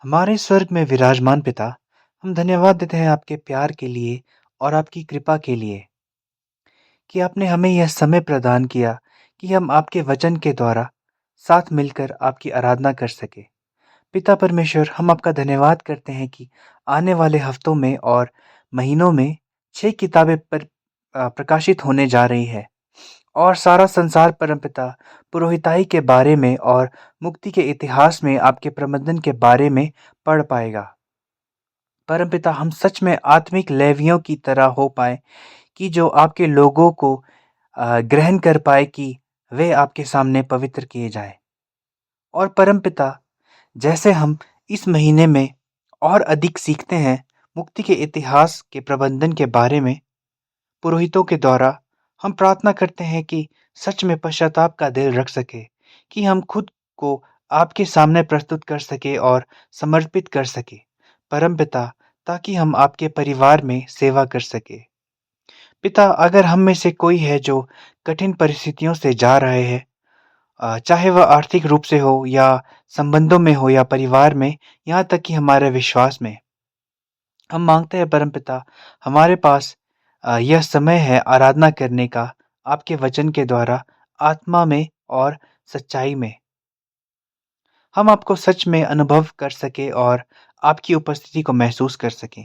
हमारे स्वर्ग में विराजमान पिता, हम धन्यवाद देते हैं आपके प्यार के लिए और आपकी कृपा के लिए कि आपने हमें यह समय प्रदान किया कि हम आपके वचन के द्वारा साथ मिलकर आपकी आराधना कर सके। पिता परमेश्वर, हम आपका धन्यवाद करते हैं कि आने वाले हफ्तों में और महीनों में 6 किताबें प्रकाशित होने जा रही है और सारा संसार परमपिता पुरोहिताई के बारे में और मुक्ति के इतिहास में आपके प्रबंधन के बारे में पढ़ पाएगा। परमपिता, हम सच में आत्मिक लेवियों की तरह हो पाए कि जो आपके लोगों को ग्रहण कर पाए कि वे आपके सामने पवित्र किए जाएं। और परमपिता, जैसे हम इस महीने में और अधिक सीखते हैं मुक्ति के इतिहास के प्रबंधन के बारे में पुरोहितों के द्वारा, हम प्रार्थना करते हैं कि सच में पश्चाताप का दिल रख सके, कि हम खुद को आपके सामने प्रस्तुत कर सके और समर्पित कर सके परमपिता, ताकि हम आपके परिवार में सेवा कर सके। पिता, अगर हम में से कोई है जो कठिन परिस्थितियों से जा रहे हैं, चाहे वह आर्थिक रूप से हो या संबंधों में हो या परिवार में, यहाँ तक कि हमारे विश्वास में, हम मांगते हैं परमपिता, हमारे पास यह समय है आराधना करने का आपके वचन के द्वारा, आत्मा में और सच्चाई में। हम आपको सच में अनुभव कर सके और आपकी उपस्थिति को महसूस कर सकें।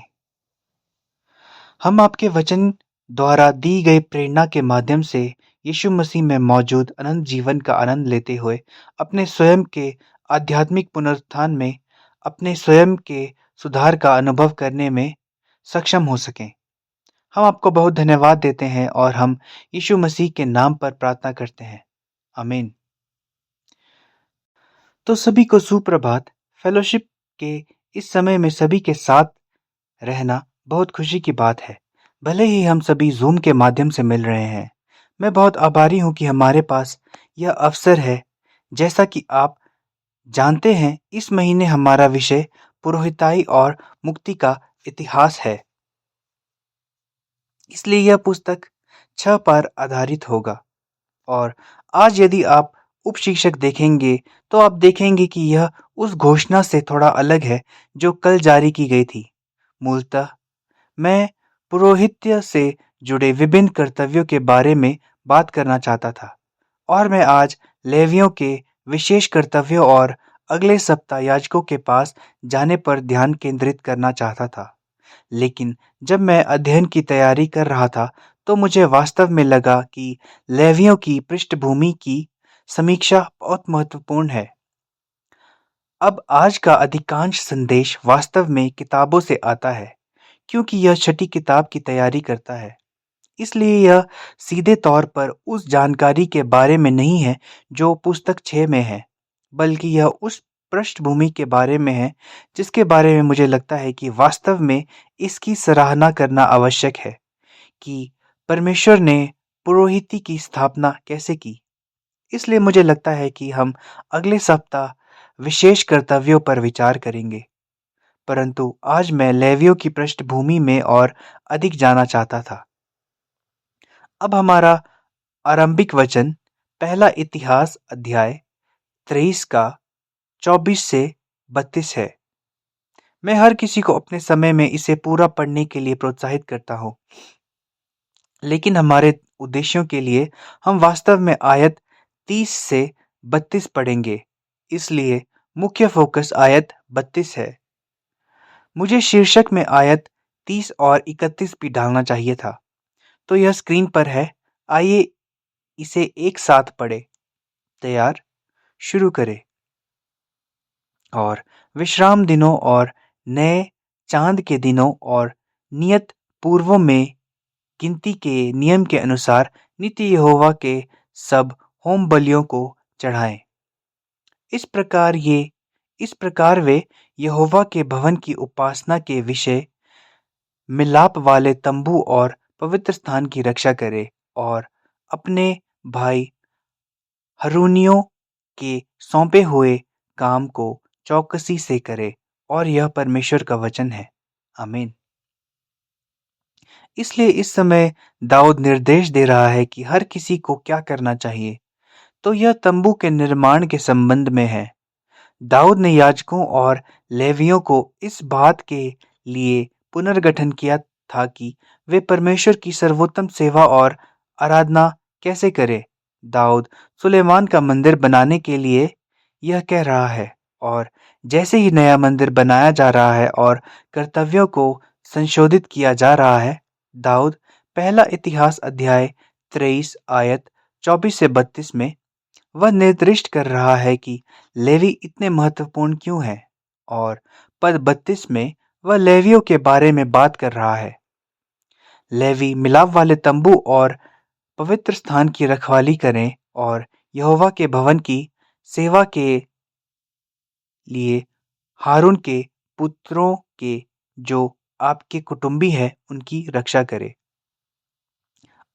हम आपके वचन द्वारा दी गई प्रेरणा के माध्यम से यीशु मसीह में मौजूद अनंत जीवन का आनंद लेते हुए अपने स्वयं के आध्यात्मिक पुनरुत्थान में अपने स्वयं के सुधार का अनुभव करने में सक्षम हो सकें। हम आपको बहुत धन्यवाद देते हैं और हम यीशु मसीह के नाम पर प्रार्थना करते हैं। आमीन। तो सभी को सुप्रभात। फेलोशिप के इस समय में सभी के साथ रहना बहुत खुशी की बात है। भले ही हम सभी ज़ूम के माध्यम से मिल रहे हैं, मैं बहुत आभारी हूँ कि हमारे पास यह अवसर है। जैसा कि आप जानते हैं, इस महीने हमारा विषय पुरोहिताई और मुक्ति का इतिहास है। इसलिए यह पुस्तक 6 पर आधारित होगा और आज यदि आप उपशीर्षक देखेंगे तो आप देखेंगे कि यह उस घोषणा से थोड़ा अलग है जो कल जारी की गई थी। मूलतः मैं पुरोहित्य से जुड़े विभिन्न कर्तव्यों के बारे में बात करना चाहता था और मैं आज लेवियों के विशेष कर्तव्यों और अगले सप्ताह याजकों के पास जाने पर ध्यान केंद्रित करना चाहता था। लेकिन जब मैं अध्ययन की तैयारी कर रहा था तो मुझे वास्तव में लगा कि लेवियों की पृष्ठभूमि की समीक्षा बहुत महत्वपूर्ण है। अब आज का अधिकांश संदेश वास्तव में किताबों से आता है क्योंकि यह छठी किताब की तैयारी करता है। इसलिए यह सीधे तौर पर उस जानकारी के बारे में नहीं है जो पुस्तक 6 में है, बल्कि यह उस पृष्ठभूमि के बारे में है जिसके बारे में मुझे लगता है कि वास्तव में इसकी सराहना करना आवश्यक है कि परमेश्वर ने पुरोहिती की स्थापना कैसे की। इसलिए मुझे लगता है कि हम अगले सप्ताह विशेष कर्तव्यों पर विचार करेंगे, परंतु आज मैं लेवियों की पृष्ठभूमि में और अधिक जाना चाहता था। अब हमारा आरंभिक वचन पहला इतिहास अध्याय 23 का 24 से 32 है। मैं हर किसी को अपने समय में इसे पूरा पढ़ने के लिए प्रोत्साहित करता हूँ, लेकिन हमारे उद्देश्यों के लिए हम वास्तव में आयत 30 से 32 पढ़ेंगे। इसलिए मुख्य फोकस आयत 32 है। मुझे शीर्षक में आयत 30 और 31 भी डालना चाहिए था, तो यह स्क्रीन पर है। आइए इसे एक साथ पढ़े। तैयार, शुरू करें। और विश्राम दिनों और नए चांद के दिनों और नियत पूर्वों में गिनती के नियम के अनुसार नित्य यहोवा के सब होम बलियों को चढ़ाएं। इस प्रकार वे यहोवा के भवन की उपासना के विषय मिलाप वाले तंबू और पवित्र स्थान की रक्षा करें और अपने भाई हरूनियों के सौंपे हुए काम को चौकसी से करे। और यह परमेश्वर का वचन है। आमीन। इसलिए इस समय दाऊद निर्देश दे रहा है कि हर किसी को क्या करना चाहिए। तो यह तंबू के निर्माण के संबंध में है। दाऊद ने याजकों और लेवियों को इस बात के लिए पुनर्गठन किया था कि वे परमेश्वर की सर्वोत्तम सेवा और आराधना कैसे करें। दाऊद सुलेमान का मंदिर बनाने के लिए यह कह रहा है, और जैसे ही नया मंदिर बनाया जा रहा है और कर्तव्यों को संशोधित किया जा रहा है, दाऊद पहला इतिहास अध्याय 23 आयत 24 से 32 में वह निर्दिष्ट कर रहा है कि लेवी इतने महत्वपूर्ण क्यों हैं, और पद 32 में वह लेवियों के बारे में बात कर रहा है। लेवी मिलाप वाले तंबू और पवित्र स्थान की रखवाली करें और यहोवा के भवन की सेवा के लिए हारून के पुत्रों के जो आपके कुटुंबी हैं उनकी रक्षा करें।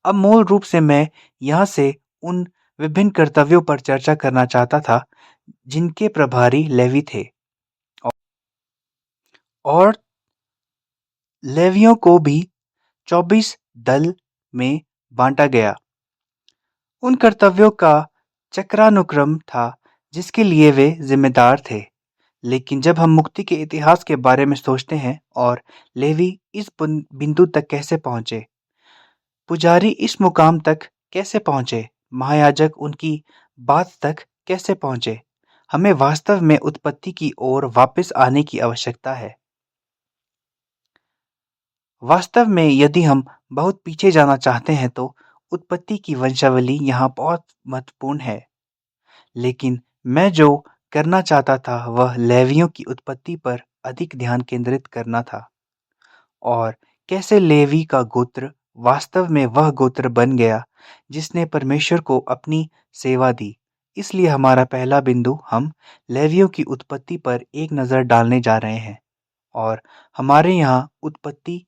अब मूल रूप से मैं यहाँ से उन विभिन्न कर्तव्यों पर चर्चा करना चाहता था जिनके प्रभारी लेवी थे, और लेवियों को भी 24 दल में बांटा गया। उन कर्तव्यों का चक्रानुक्रम था जिसके लिए वे जिम्मेदार थे। लेकिन जब हम मुक्ति के इतिहास के बारे में सोचते हैं और लेवी इस बिंदु तक कैसे पहुंचे, पुजारी इस मुकाम तक कैसे पहुंचे, महायाजक उनकी बात तक कैसे पहुंचे, हमें वास्तव में उत्पत्ति की ओर वापस आने की आवश्यकता है। वास्तव में यदि हम बहुत पीछे जाना चाहते हैं तो उत्पत्ति की वंशावली यहाँ बहुत महत्वपूर्ण है। लेकिन मैं जो करना चाहता था वह लेवियों की उत्पत्ति पर अधिक ध्यान केंद्रित करना था, और कैसे लेवी का गोत्र वास्तव में वह गोत्र बन गया जिसने परमेश्वर को अपनी सेवा दी। इसलिए हमारा पहला बिंदु, हम लेवियों की उत्पत्ति पर एक नज़र डालने जा रहे हैं, और हमारे यहाँ उत्पत्ति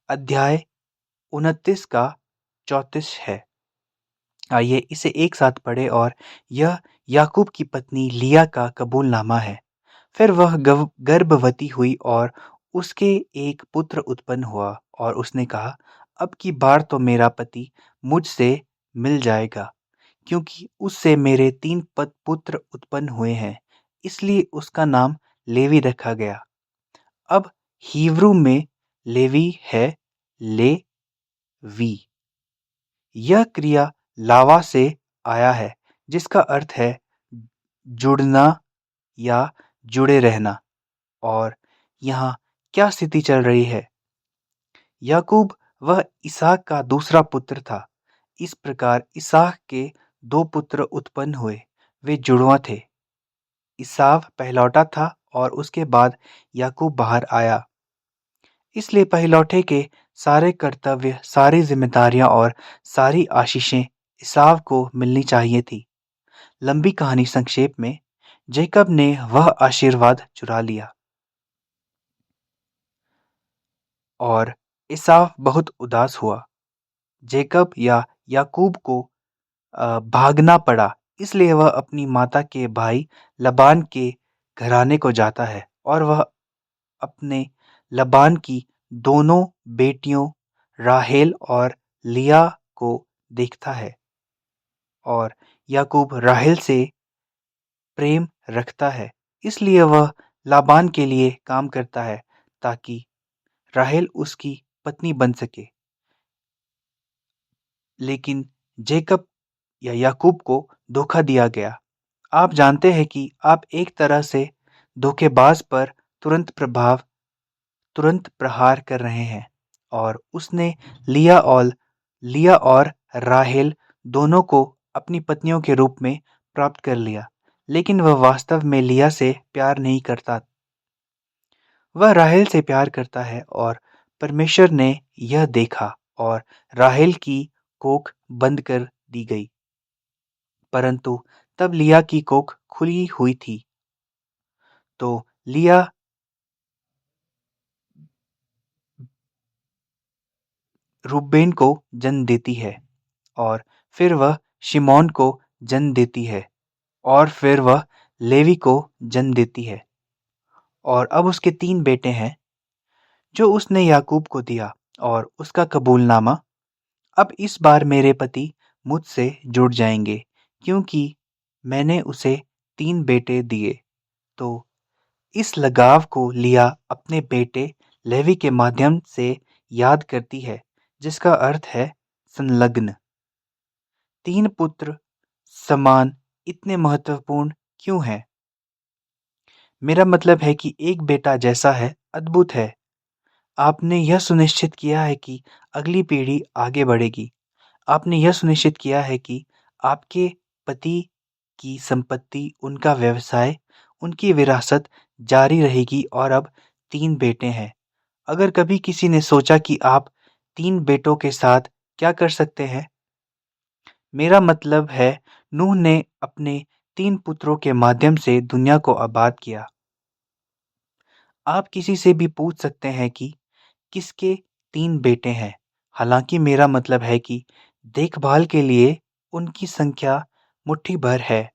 अध्याय 29 का 34 है। आइए इसे एक साथ पढ़ें, और यह याकूब की पत्नी लिया का कबूलनामा है। फिर वह गर्भवती हुई और उसके एक पुत्र उत्पन्न हुआ, और उसने कहा, अब की बार तो मेरा पति मुझसे मिल जाएगा, क्योंकि उससे मेरे 3 पुत्र उत्पन्न हुए हैं। इसलिए उसका नाम लेवी रखा गया। अब हिब्रू में लेवी है लेवी। यह क्रिया लावा से आया है, जिसका अर्थ है जुड़ना या जुड़े रहना। और यहाँ क्या स्थिति चल रही है? याकूब वह इसहाक का दूसरा पुत्र था। इस प्रकार इसहाक के 2 पुत्र उत्पन्न हुए। वे जुड़वा थे। ईसाव पहलौठा था और उसके बाद याकूब बाहर आया। इसलिए पहिलौठे के सारे कर्तव्य, सारी जिम्मेदारियां और सारी आशीषें ईसाव को मिलनी चाहिए थी। लंबी कहानी संक्षेप में, जेकब ने वह आशीर्वाद चुरा लिया और ईसाव बहुत उदास हुआ। जेकब या याकूब को भागना पड़ा, इसलिए वह अपनी माता के भाई लबान के घराने को जाता है, और वह अपने लबान की दोनों बेटियों राहेल और लिया को देखता है। और याकूब राहेल से प्रेम रखता है, इसलिए वह लाबान के लिए काम करता है ताकि राहेल उसकी पत्नी बन सके। लेकिन जेकब या याकूब को धोखा दिया गया। आप जानते हैं कि आप एक तरह से धोखेबाज पर तुरंत प्रहार कर रहे हैं, और उसने लिया और राहेल दोनों को अपनी पत्नियों के रूप में प्राप्त कर लिया। लेकिन वह वास्तव में लिया से प्यार नहीं करता, वह राहेल से प्यार करता है। और परमेश्वर ने यह देखा और राहेल की कोख बंद कर दी गई। परंतु तब लिया की कोख खुली हुई थी, तो लिया रूबेन को जन्म देती है, और फिर वह शिमोन को जन्म देती है, और फिर वह लेवी को जन्म देती है। और अब उसके 3 बेटे हैं जो उसने याकूब को दिया, और उसका कबूलनामा, अब इस बार मेरे पति मुझसे जुड़ जाएंगे, क्योंकि मैंने उसे 3 बेटे दिए। तो इस लगाव को लिया अपने बेटे लेवी के माध्यम से याद करती है, जिसका अर्थ है संलग्न। तीन पुत्र समान इतने महत्वपूर्ण क्यों हैं? मेरा मतलब है कि एक बेटा जैसा है, अद्भुत है। आपने यह सुनिश्चित किया है कि अगली पीढ़ी आगे बढ़ेगी। आपने यह सुनिश्चित किया है कि आपके पति की संपत्ति, उनका व्यवसाय, उनकी विरासत जारी रहेगी और अब 3 बेटे हैं। अगर कभी किसी ने सोचा कि आप 3 बेटों के साथ क्या कर सकते हैं? मेरा मतलब है नूह ने अपने 3 पुत्रों के माध्यम से दुनिया को आबाद किया। आप किसी से भी पूछ सकते हैं कि किसके 3 बेटे हैं। हालांकि मेरा मतलब है कि देखभाल के लिए उनकी संख्या मुट्ठी भर है।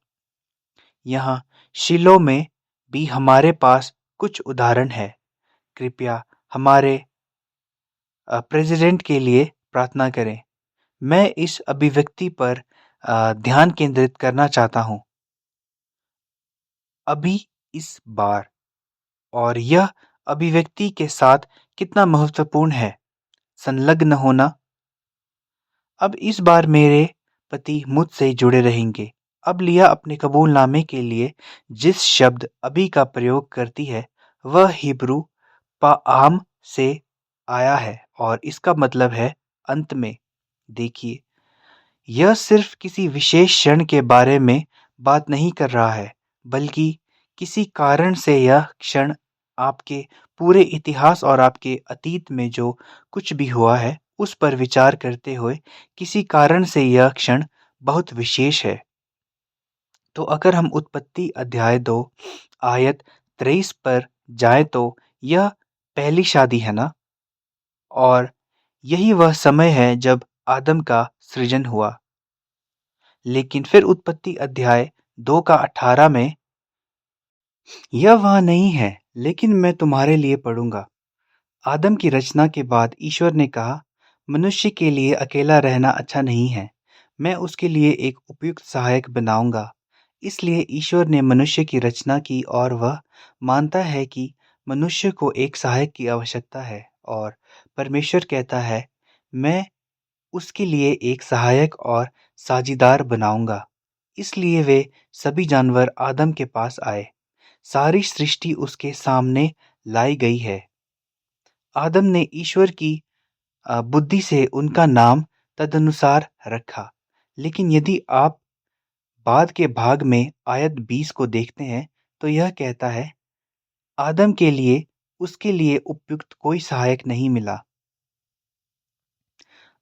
यहाँ शीलो में भी हमारे पास कुछ उदाहरण है। कृपया हमारे प्रेसिडेंट के लिए प्रार्थना करें। मैं इस अभिव्यक्ति पर ध्यान केंद्रित करना चाहता हूँ। अभी इस बार और यह अभिव्यक्ति के साथ कितना महत्वपूर्ण है संलग्न होना। अब इस बार मेरे पति मुझसे जुड़े रहेंगे। अब लिया अपने कबूलनामे के लिए जिस शब्द अभी का प्रयोग करती है वह हिब्रू पाआम से आया है और इसका मतलब है अंत में। देखिए, यह सिर्फ किसी विशेष क्षण के बारे में बात नहीं कर रहा है, बल्कि किसी कारण से यह क्षण आपके पूरे इतिहास और आपके अतीत में जो कुछ भी हुआ है, उस पर विचार करते हुए किसी कारण से यह क्षण बहुत विशेष है। तो अगर हम उत्पत्ति अध्याय 2 आयत 23 पर जाएं तो यह पहली शादी है ना? और यही वह समय है जब आदम का सृजन हुआ। लेकिन फिर उत्पत्ति अध्याय 2 का 18 में यह वहाँ नहीं है, लेकिन मैं तुम्हारे लिए पढ़ूंगा। आदम की रचना के बाद ईश्वर ने कहा, मनुष्य के लिए अकेला रहना अच्छा नहीं है। मैं उसके लिए एक उपयुक्त सहायक बनाऊंगा। इसलिए ईश्वर ने मनुष्य की रचना की और वह मानता है कि मनुष्य को एक सहायक की आवश्यकता है और परमेश्वर कहता है, मैं उसके लिए एक सहायक और साझीदार बनाऊंगा। इसलिए वे सभी जानवर आदम के पास आए। सारी सृष्टि उसके सामने लाई गई है। आदम ने ईश्वर की बुद्धि से उनका नाम तदनुसार रखा। लेकिन यदि आप बाद के भाग में आयत 20 को देखते हैं तो यह कहता है, आदम के लिए उसके लिए उपयुक्त कोई सहायक नहीं मिला।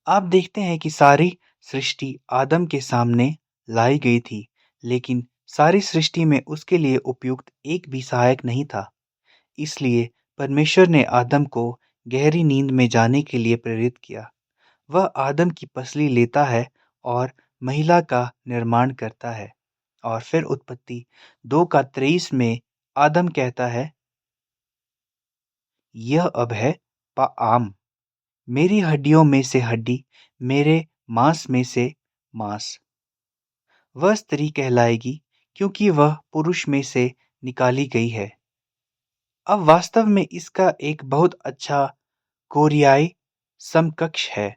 आप देखते हैं कि सारी सृष्टि आदम के सामने लाई गई थी, लेकिन सारी सृष्टि में उसके लिए उपयुक्त एक भी सहायक नहीं था। इसलिए परमेश्वर ने आदम को गहरी नींद में जाने के लिए प्रेरित किया। वह आदम की पसली लेता है और महिला का निर्माण करता है। और फिर उत्पत्ति 2 का 23 में आदम कहता है, यह अब है पाआम, मेरी हड्डियों में से हड्डी, मेरे मांस में से मांस। वह स्त्री कहलाएगी क्योंकि वह पुरुष में से निकाली गई है। अब वास्तव में इसका एक बहुत अच्छा कोरियाई समकक्ष है,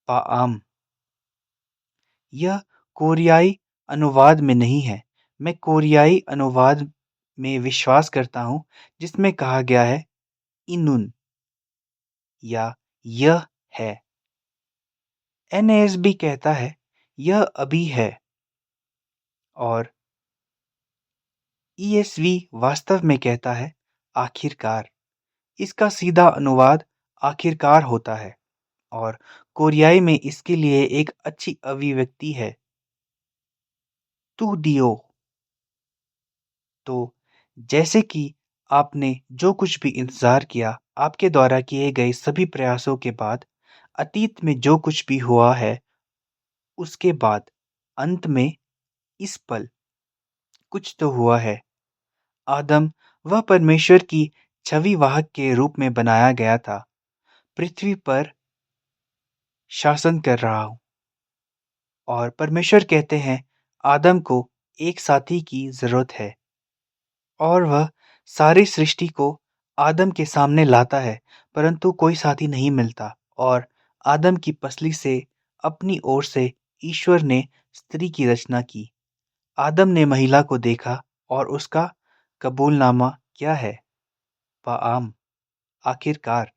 पाआम। यह कोरियाई अनुवाद में नहीं है। मैं कोरियाई अनुवाद में विश्वास करता हूँ जिसमें कहा गया है इनुन या यह है। एनएसबी कहता है यह अभी है और ईएसवी वास्तव में कहता है आखिरकार। इसका सीधा अनुवाद आखिरकार होता है और कोरियाई में इसके लिए एक अच्छी अभिव्यक्ति है, तू दियो। तो जैसे कि आपने जो कुछ भी इंतजार किया, आपके द्वारा किए गए सभी प्रयासों के बाद, अतीत में जो कुछ भी हुआ है, उसके बाद अंत में इस पल कुछ तो हुआ है। आदम वह परमेश्वर की छवि वाहक के रूप में बनाया गया था। पृथ्वी पर शासन कर रहा हूँ और परमेश्वर कहते हैं आदम को एक साथी की जरूरत है और वह सारी सृष्टि को आदम के सामने लाता है, परंतु कोई साथी नहीं मिलता और आदम की पसली से अपनी ओर से ईश्वर ने स्त्री की रचना की। आदम ने महिला को देखा और उसका कबूलनामा क्या है? पाआम, आखिरकार।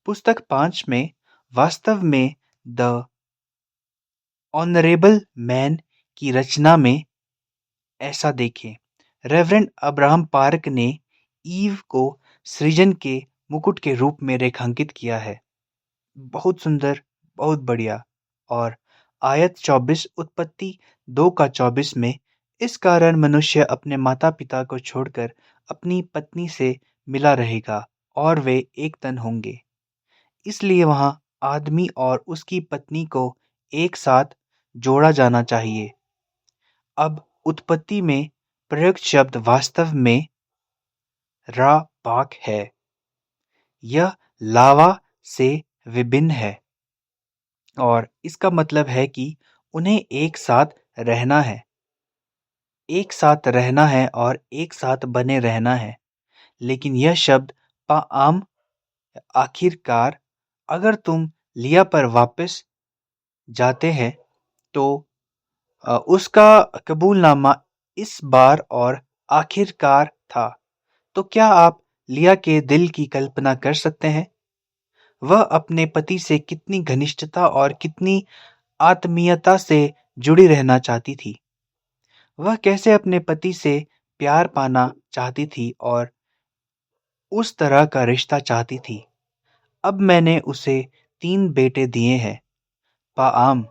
पुस्तक 5 में वास्तव में द ऑनरेबल मैन की रचना में ऐसा देखें। रेवरेंड अब्राहम पार्क ने ईव को सृजन के मुकुट के रूप में रेखांकित किया है। बहुत सुंदर, बहुत बढ़िया। और आयत 24 उत्पत्ति 2 का 24 में इस कारण मनुष्य अपने माता पिता को छोड़कर अपनी पत्नी से मिला रहेगा और वे एक तन होंगे। इसलिए वहां आदमी और उसकी पत्नी को एक साथ जोड़ा जाना चाहिए। अब उत्पत्ति में प्रयुक्त शब्द वास्तव में रा पाक है। यह लावा से विभिन्न है और इसका मतलब है कि उन्हें एक साथ रहना है। एक साथ रहना है और एक साथ बने रहना है। लेकिन यह शब्द पाआम, आखिरकार, अगर तुम लिया पर वापस जाते हैं तो उसका कबूलनामा इस बार और आखिरकार था। तो क्या आप लिया के दिल की कल्पना कर सकते हैं? वह अपने पति से कितनी घनिष्ठता और कितनी आत्मीयता से जुड़ी रहना चाहती थी। वह कैसे अपने पति से प्यार पाना चाहती थी और उस तरह का रिश्ता चाहती थी। अब मैंने उसे 3 बेटे दिए हैं। पाआम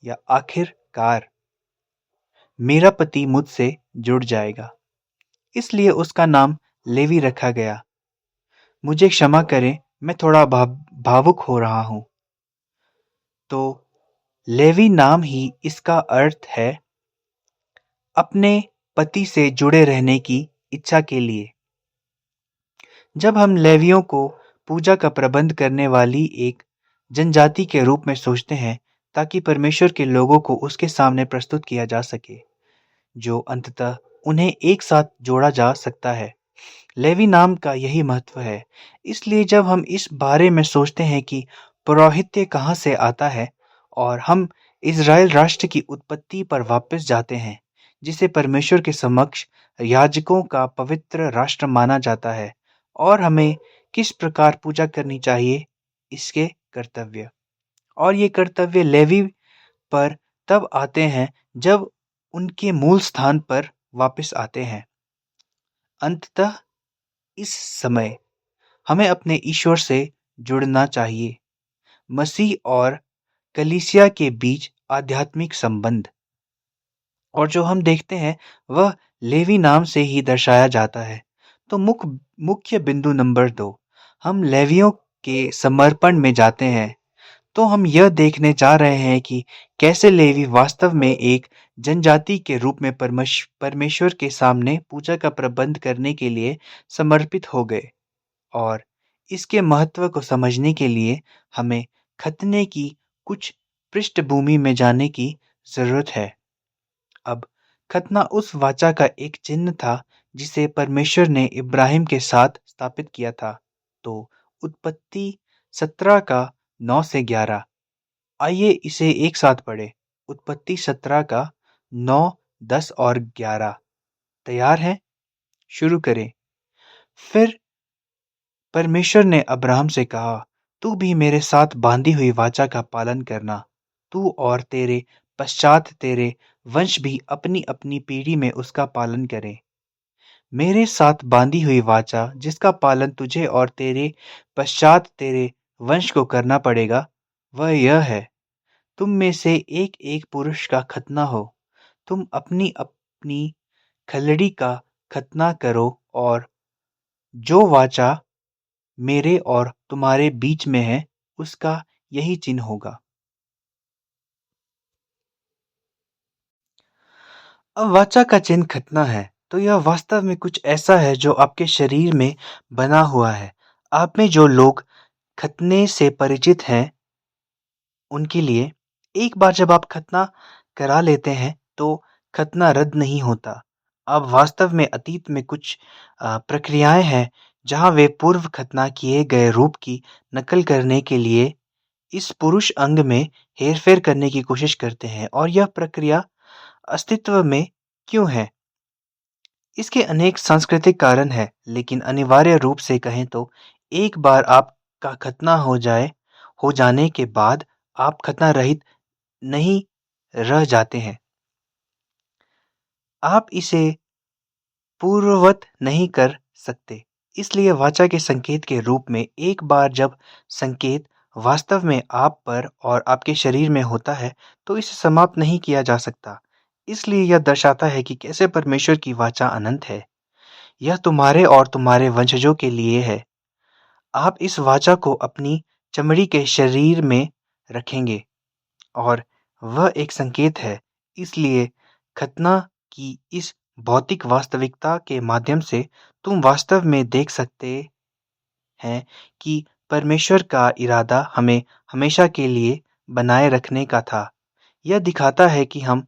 या आखिरकार मेरा पति मुझसे जुड़ जाएगा। इसलिए उसका नाम लेवी रखा गया। मुझे क्षमा करें, मैं थोड़ा भावुक हो रहा हूं। तो लेवी नाम ही इसका अर्थ है अपने पति से जुड़े रहने की इच्छा के लिए। जब हम लेवियों को पूजा का प्रबंध करने वाली एक जनजाति के रूप में सोचते हैं ताकि परमेश्वर के लोगों को उसके सामने प्रस्तुत किया जा सके, जो अंततः उन्हें एक साथ जोड़ा जा सकता है। लेवी नाम का यही महत्व है। इसलिए जब हम इस बारे में सोचते हैं कि पौरोहित्य कहाँ से आता है और हम इज़राइल राष्ट्र की उत्पत्ति पर वापस जाते हैं, जिसे परमेश्वर के समक्ष याजकों का पवित्र राष्ट्र माना जाता है और हमें किस प्रकार पूजा करनी चाहिए, इसके कर्तव्य। और ये कर्तव्य लेवी पर तब आते हैं जब उनके मूल स्थान पर वापस आते हैं। अंततः इस समय हमें अपने ईश्वर से जुड़ना चाहिए। मसीह और कलीसिया के बीच आध्यात्मिक संबंध, और जो हम देखते हैं वह लेवी नाम से ही दर्शाया जाता है। तो मुख्य बिंदु नंबर 2, हम लेवियों के समर्पण में जाते हैं। तो हम यह देखने जा रहे हैं कि कैसे लेवी वास्तव में एक जनजाति के रूप में परमेश्वर के सामने पूजा का प्रबंध करने के लिए समर्पित हो गए। और इसके महत्व को समझने के लिए हमें खतने की कुछ पृष्ठभूमि में जाने की जरूरत है। अब खतना उस वाचा का एक चिन्ह था जिसे परमेश्वर ने इब्राहिम के साथ स्थापित किया था। तो उत्पत्ति 17 का 9 से 11, आइए इसे एक साथ पढ़ें। उत्पत्ति 17 का 9, 10 और 11। तैयार हैं? शुरू करें। फिर परमेश्वर ने अब्राहम से कहा, तू भी मेरे साथ बांधी हुई वाचा का पालन करना। तू और तेरे पश्चात तेरे वंश भी अपनी अपनी पीढ़ी में उसका पालन करें। मेरे साथ बांधी हुई वाचा जिसका पालन तुझे और तेरे पश्चात तेरे वंश को करना पड़ेगा, वह यह है, तुम में से एक एक पुरुष का खतना हो। तुम अपनी अपनी खलड़ी का खतना करो और जो वाचा मेरे और तुम्हारे बीच में है उसका यही चिन्ह होगा। अब वाचा का चिन्ह खतना है, तो यह वास्तव में कुछ ऐसा है जो आपके शरीर में बना हुआ है। आप में जो लोग खतने से परिचित हैं उनके लिए एक बार जब आप खतना करा लेते हैं तो खतना रद्द नहीं होता। अब वास्तव में अतीत में कुछ प्रक्रियाएँ हैं, जहाँ वे पूर्व खतना किए गए रूप की नकल करने के लिए इस पुरुष अंग में हेरफेर करने की कोशिश करते हैं और यह प्रक्रिया अस्तित्व में क्यों है? इसके अनेक सांस्कृतिक कारण हैं, लेकिन अनिवार्य रूप से कहें तो एक बार आपका खतना हो जाने के बाद आप खतना रहित नहीं रह जाते हैं। आप इसे पूर्ववत नहीं कर सकते। इसलिए वाचा के संकेत के रूप में एक बार जब संकेत वास्तव में आप पर और आपके शरीर में होता है, तो इसे समाप्त नहीं किया जा सकता। इसलिए यह दर्शाता है कि कैसे परमेश्वर की वाचा अनंत है। यह तुम्हारे और तुम्हारे वंशजों के लिए है। आप इस वाचा को अपनी चमड़ी के शरीर में रखेंगे और वह एक संकेत है। इसलिए खतना की इस भौतिक वास्तविकता के माध्यम से तुम वास्तव में देख सकते हैं कि परमेश्वर का इरादा हमें हमेशा के लिए बनाए रखने का था। यह दिखाता है कि हम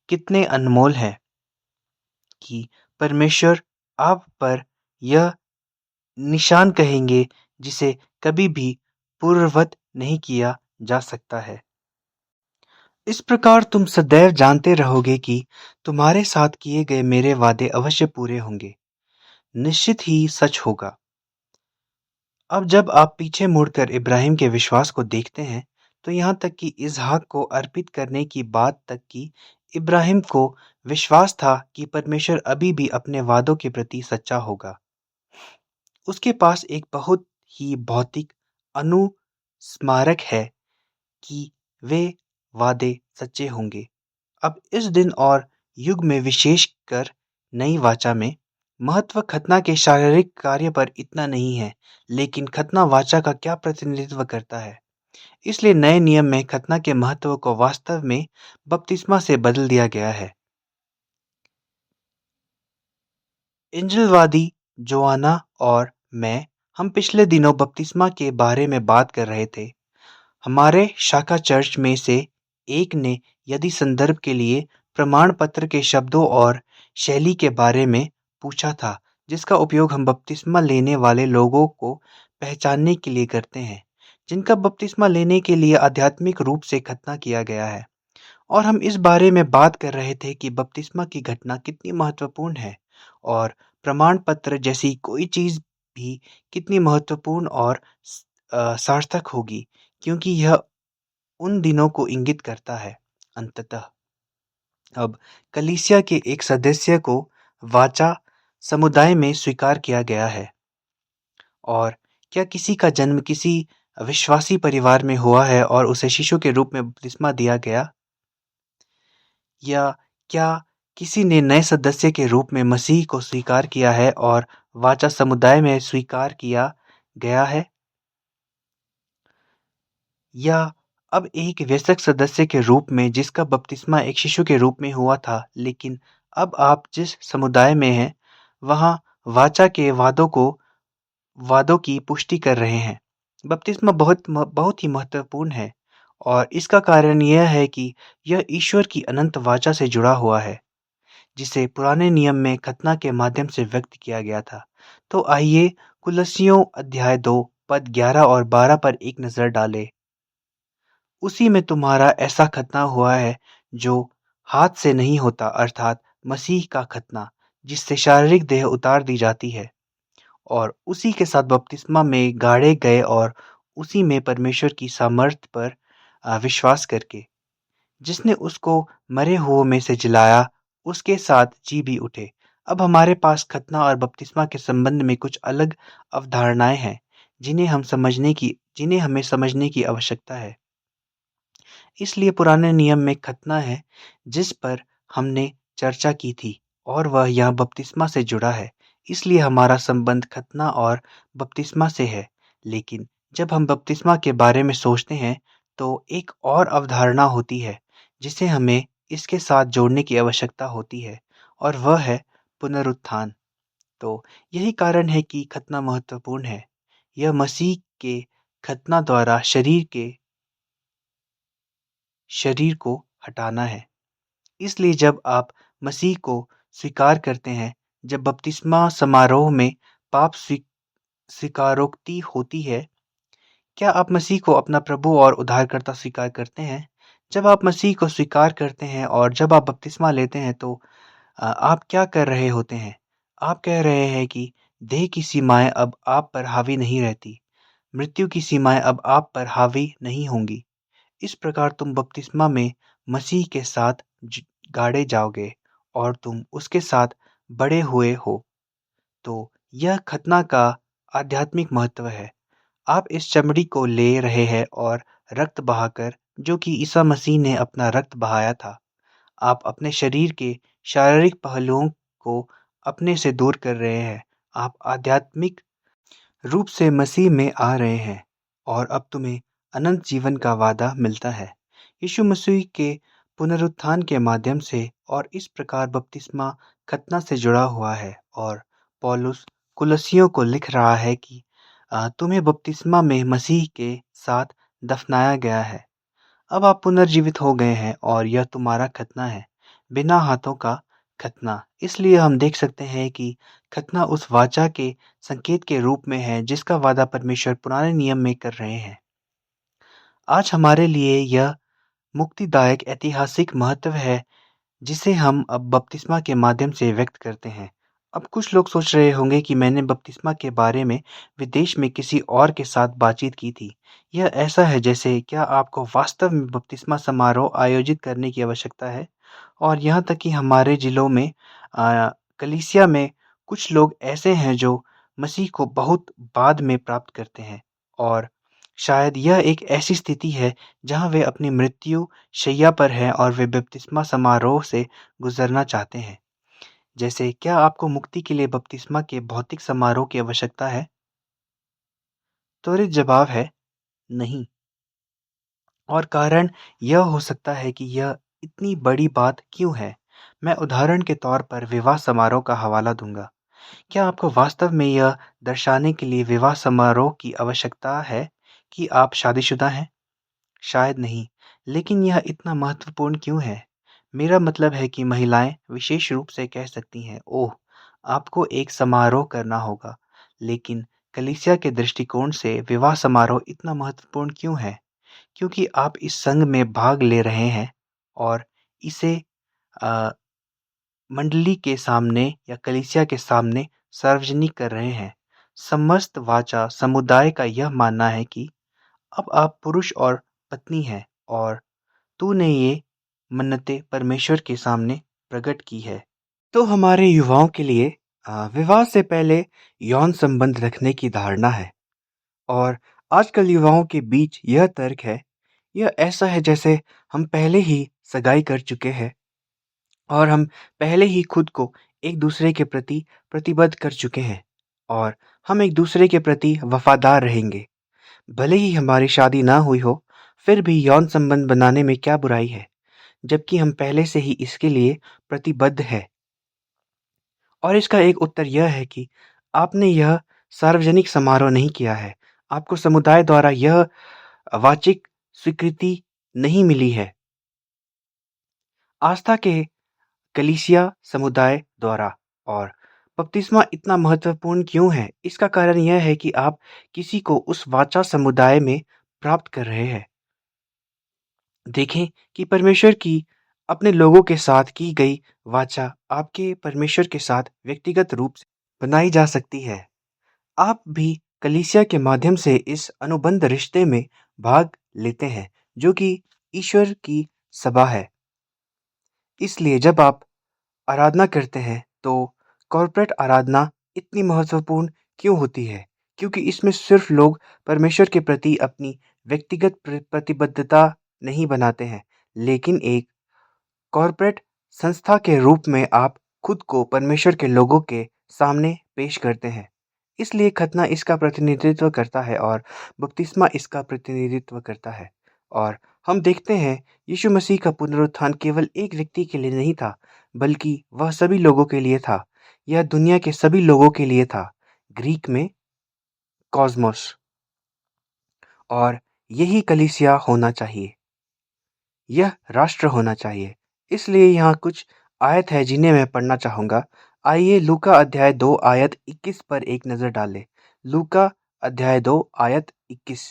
कितने अनमोल हैं, कि परमेश्वर आप पर यह निशान कहेंगे जिसे कभी भी पूर्ववत नहीं किया जा सकता है। इस प्रकार तुम सदैव जानते रहोगे कि तुम्हारे साथ किए गए मेरे वादे अवश्य पूरे होंगे, निश्चित ही सच होगा। अब जब आप पीछे मुड़कर इब्राहिम के विश्वास को देखते हैं, तो यहाँ तक कि इसहाक को अर्पित करने की बात तक की इब्राहिम को विश्वास था कि परमेश्वर अभी भी अपने वादों के प्रति सच्चा होगा। उसके पास एक बहुत ही भौतिक अनुस्मारक है कि वे वादे सच्चे होंगे। अब इस दिन और युग में विशेषकर नई वाचा में महत्व खतना के शारीरिक कार्य पर इतना नहीं है, लेकिन खतना वाचा का क्या प्रतिनिधित्व करता है। इसलिए नए नियम में खतना के महत्व को वास्तव में बपतिस्मा से बदल दिया गया है। इंजलवादी जोआना और मैं हम पिछले दिनों बपतिस्मा के बारे में बात कर रहे थे। हमारे शाखा चर्च में से एक ने यदि संदर्भ के लिए प्रमाण पत्र के शब्दों और शैली के बारे में पूछा था, जिसका उपयोग हम बपतिस्मा लेने वाले लोगों को पहचानने के लिए करते हैं, जिनका बपतिस्मा लेने के लिए आध्यात्मिक रूप से खतना किया गया है। और हम इस बारे में बात कर रहे थे कि बपतिस्मा की घटना कितनी महत्वपूर्ण है और प्रमाण पत्र जैसी कोई चीज़ भी कितनी महत्वपूर्ण और सार्थक होगी, क्योंकि यह उन दिनों को इंगित करता है। अंततः अब कलीसिया के एक सदस्य को वाचा समुदाय में स्वीकार किया गया है। और क्या किसी का जन्म किसी विश्वासी परिवार में हुआ है और उसे शिशु के रूप में बपतिस्मा दिया गया, या क्या किसी ने नए सदस्य के रूप में मसीह को स्वीकार किया है और वाचा समुदाय में स्वीकार किया गया है, या अब एक वयस्क सदस्य के रूप में जिसका बपतिस्मा एक शिशु के रूप में हुआ था, लेकिन अब आप जिस समुदाय में हैं, वहाँ वाचा के वादों की पुष्टि कर रहे हैं। बपतिस्मा बहुत ही महत्वपूर्ण है और इसका कारण यह है कि यह ईश्वर की अनंत वाचा से जुड़ा हुआ है, जिसे पुराने नियम में खतना के माध्यम से व्यक्त किया गया था। तो आइए कुलस्सियों अध्याय 2 पद 11 और 12 पर एक नज़र डालें। उसी में तुम्हारा ऐसा खतना हुआ है जो हाथ से नहीं होता, अर्थात मसीह का खतना, जिससे शारीरिक देह उतार दी जाती है और उसी के साथ बपतिस्मा में गाड़े गए और उसी में परमेश्वर की सामर्थ पर विश्वास करके, जिसने उसको मरे हुओं में से जिलाया, उसके साथ जी भी उठे। अब हमारे पास खतना और बपतिस्मा के संबंध में कुछ अलग अवधारणाएं हैं, जिन्हें हमें समझने की आवश्यकता है। इसलिए पुराने नियम में खतना है जिस पर हमने चर्चा की थी, और वह यहाँ बपतिस्मा से जुड़ा है। इसलिए हमारा संबंध खतना और बपतिस्मा से है। लेकिन जब हम बपतिस्मा के बारे में सोचते हैं, तो एक और अवधारणा होती है जिसे हमें इसके साथ जोड़ने की आवश्यकता होती है, और वह है पुनरुत्थान। तो यही कारण है कि खतना महत्वपूर्ण है। यह मसीह के खतना द्वारा शरीर को हटाना है। इसलिए जब आप मसीह को स्वीकार करते हैं, जब बपतिस्मा समारोह में पाप स्वीकारोक्ति होती है, क्या आप मसीह को अपना प्रभु और उद्धारकर्ता स्वीकार करते हैं? जब आप मसीह को स्वीकार करते हैं और जब आप बपतिस्मा लेते हैं तो आप क्या कर रहे होते हैं? आप कह रहे हैं कि देह की सीमाएँ अब आप पर हावी नहीं रहती, मृत्यु की सीमाएँ अब आप पर हावी नहीं होंगी। इस प्रकार तुम बपतिस्मा में मसीह के साथ गाड़े जाओगे और तुम उसके साथ बड़े हुए हो। तो यह खतना का आध्यात्मिक महत्व है। आप इस चमड़ी को ले रहे हैं और रक्त बहाकर, जो कि ईसा मसीह ने अपना रक्त बहाया था, आप अपने शरीर के शारीरिक पहलुओं को अपने से दूर कर रहे हैं। आप आध्यात्मिक रूप से मसीह में आ रहे हैं और अब तुम्हें अनंत जीवन का वादा मिलता है यीशु मसीह के पुनरुत्थान के माध्यम से। और इस प्रकार बपतिस्मा खतना से जुड़ा हुआ है और पौलुस कुलसियों को लिख रहा है कि तुम्हें बपतिस्मा में मसीह के साथ दफनाया गया है। अब आप पुनर्जीवित हो गए हैं और यह तुम्हारा खतना है, बिना हाथों का खतना। इसलिए हम देख सकते हैं कि खतना उस वाचा के संकेत के रूप में है जिसका वादा परमेश्वर पुराने नियम में कर रहे हैं। आज हमारे लिए यह मुक्तिदायक ऐतिहासिक महत्व है जिसे हम अब बपतिस्मा के माध्यम से व्यक्त करते हैं। अब कुछ लोग सोच रहे होंगे कि मैंने बपतिस्मा के बारे में विदेश में किसी और के साथ बातचीत की थी। यह ऐसा है जैसे क्या आपको वास्तव में बपतिस्मा समारोह आयोजित करने की आवश्यकता है? और यहाँ तक कि हमारे जिलों में कलीसिया में कुछ लोग ऐसे हैं जो मसीह को बहुत बाद में प्राप्त करते हैं और शायद यह एक ऐसी स्थिति है जहाँ वे अपनी मृत्यु शैया पर हैं और वे बपतिस्मा समारोह से गुजरना चाहते हैं। जैसे क्या आपको मुक्ति के लिए बपतिस्मा के भौतिक समारोह की आवश्यकता है? त्वरित जवाब है नहीं। और कारण यह हो सकता है कि यह इतनी बड़ी बात क्यों है। मैं उदाहरण के तौर पर विवाह समारोह का हवाला दूंगा। क्या आपको वास्तव में यह दर्शाने के लिए विवाह समारोह की आवश्यकता है कि आप शादीशुदा हैं? शायद नहीं, लेकिन यह इतना महत्वपूर्ण क्यों है? मेरा मतलब है कि महिलाएं विशेष रूप से कह सकती हैं, ओह, आपको एक समारोह करना होगा। लेकिन कलीसिया के दृष्टिकोण से विवाह समारोह इतना महत्वपूर्ण क्यों है? क्योंकि आप इस संघ में भाग ले रहे हैं और इसे अ, मंडली के सामने या कलीसिया के सामने सार्वजनिक कर रहे हैं। समस्त वाचा समुदाय का यह मानना है कि अब आप पुरुष और पत्नी हैं और तूने ये मन्नतें परमेश्वर के सामने प्रकट की है। तो हमारे युवाओं के लिए विवाह से पहले यौन संबंध रखने की धारणा है और आजकल युवाओं के बीच यह तर्क है, यह ऐसा है जैसे हम पहले ही सगाई कर चुके हैं और हम पहले ही खुद को एक दूसरे के प्रति प्रतिबद्ध कर चुके हैं और हम एक दूसरे के प्रति वफादार रहेंगे। भले ही हमारी शादी ना हुई हो, फिर भी यौन संबंध बनाने में क्या बुराई है, जबकि हम पहले से ही इसके लिए प्रतिबद्ध हैं। और इसका एक उत्तर यह है कि आपने यह सार्वजनिक समारोह नहीं किया है। आपको समुदाय द्वारा यह वाचिक स्वीकृति नहीं मिली है। आस्था के कलीसिया समुदाय द्वारा। और बपतिस्मा इतना महत्वपूर्ण क्यों है? इसका कारण यह है कि आप किसी को उस वाचा समुदाय में प्राप्त कर रहे हैं। देखें कि परमेश्वर की अपने लोगों के साथ की गई वाचा आपके परमेश्वर के साथ व्यक्तिगत रूप से बनाई जा सकती है। आप भी कलीसिया के माध्यम से इस अनुबंध रिश्ते में भाग लेते हैं, जो कि ईश्वर की सभा है। इसलिए जब आप आराधना करते हैं तो कॉर्पोरेट आराधना इतनी महत्वपूर्ण क्यों होती है? क्योंकि इसमें सिर्फ लोग परमेश्वर के प्रति अपनी व्यक्तिगत प्रतिबद्धता नहीं बनाते हैं, लेकिन एक कॉर्पोरेट संस्था के रूप में आप खुद को परमेश्वर के लोगों के सामने पेश करते हैं। इसलिए खतना इसका प्रतिनिधित्व करता है और बपतिस्मा इसका प्रतिनिधित्व करता है। और हम देखते हैं यीशु मसीह का पुनरुत्थान केवल एक व्यक्ति के लिए नहीं था, बल्कि वह सभी लोगों के लिए था। यह दुनिया के सभी लोगों के लिए था। ग्रीक में कॉस्मोस। और यही कलीसिया होना चाहिए। यह राष्ट्र होना चाहिए। इसलिए यहाँ कुछ आयत है जिन्हें मैं पढ़ना चाहूँगा। आइए लूका अध्याय 2 आयत 21 पर एक नज़र डालें। लूका अध्याय 2 आयत 21।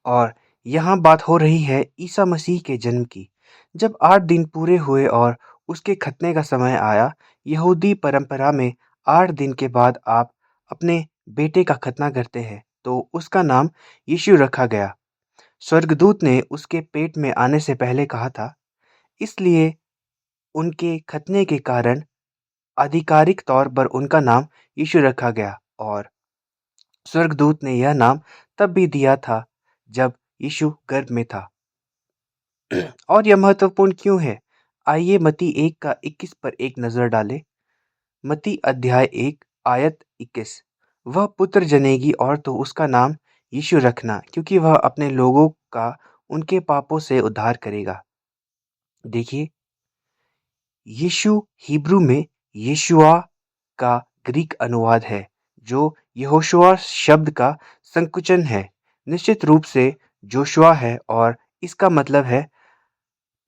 और यहाँ बात हो रही है ईसा मसीह के जन्म की। जब 8 दिन पूरे हुए और उसके खतने का समय आया, यहूदी परंपरा में 8 दिन के बाद आप अपने बेटे का खतना करते हैं, तो उसका नाम यीशु रखा गया। स्वर्गदूत ने उसके पेट में आने से पहले कहा था, इसलिए उनके खतने के कारण आधिकारिक तौर पर उनका नाम यीशु रखा गया। और स्वर्गदूत ने यह नाम तब भी दिया था जब यीशु गर्भ में था। और यह महत्वपूर्ण क्यों है? आइए मत्ती 1 का 21 पर एक नज़र डालें। मत्ती अध्याय 1 आयत 21। वह पुत्र जनेगी और तो उसका नाम यीशु रखना, क्योंकि वह अपने लोगों का उनके पापों से उद्धार करेगा। देखिए, यीशु हिब्रू में यीशुआ का ग्रीक अनुवाद है, जो यहोशुआ शब्द का संकुचन है। निश्चित रूप से जोशुआ है और इसका मतलब है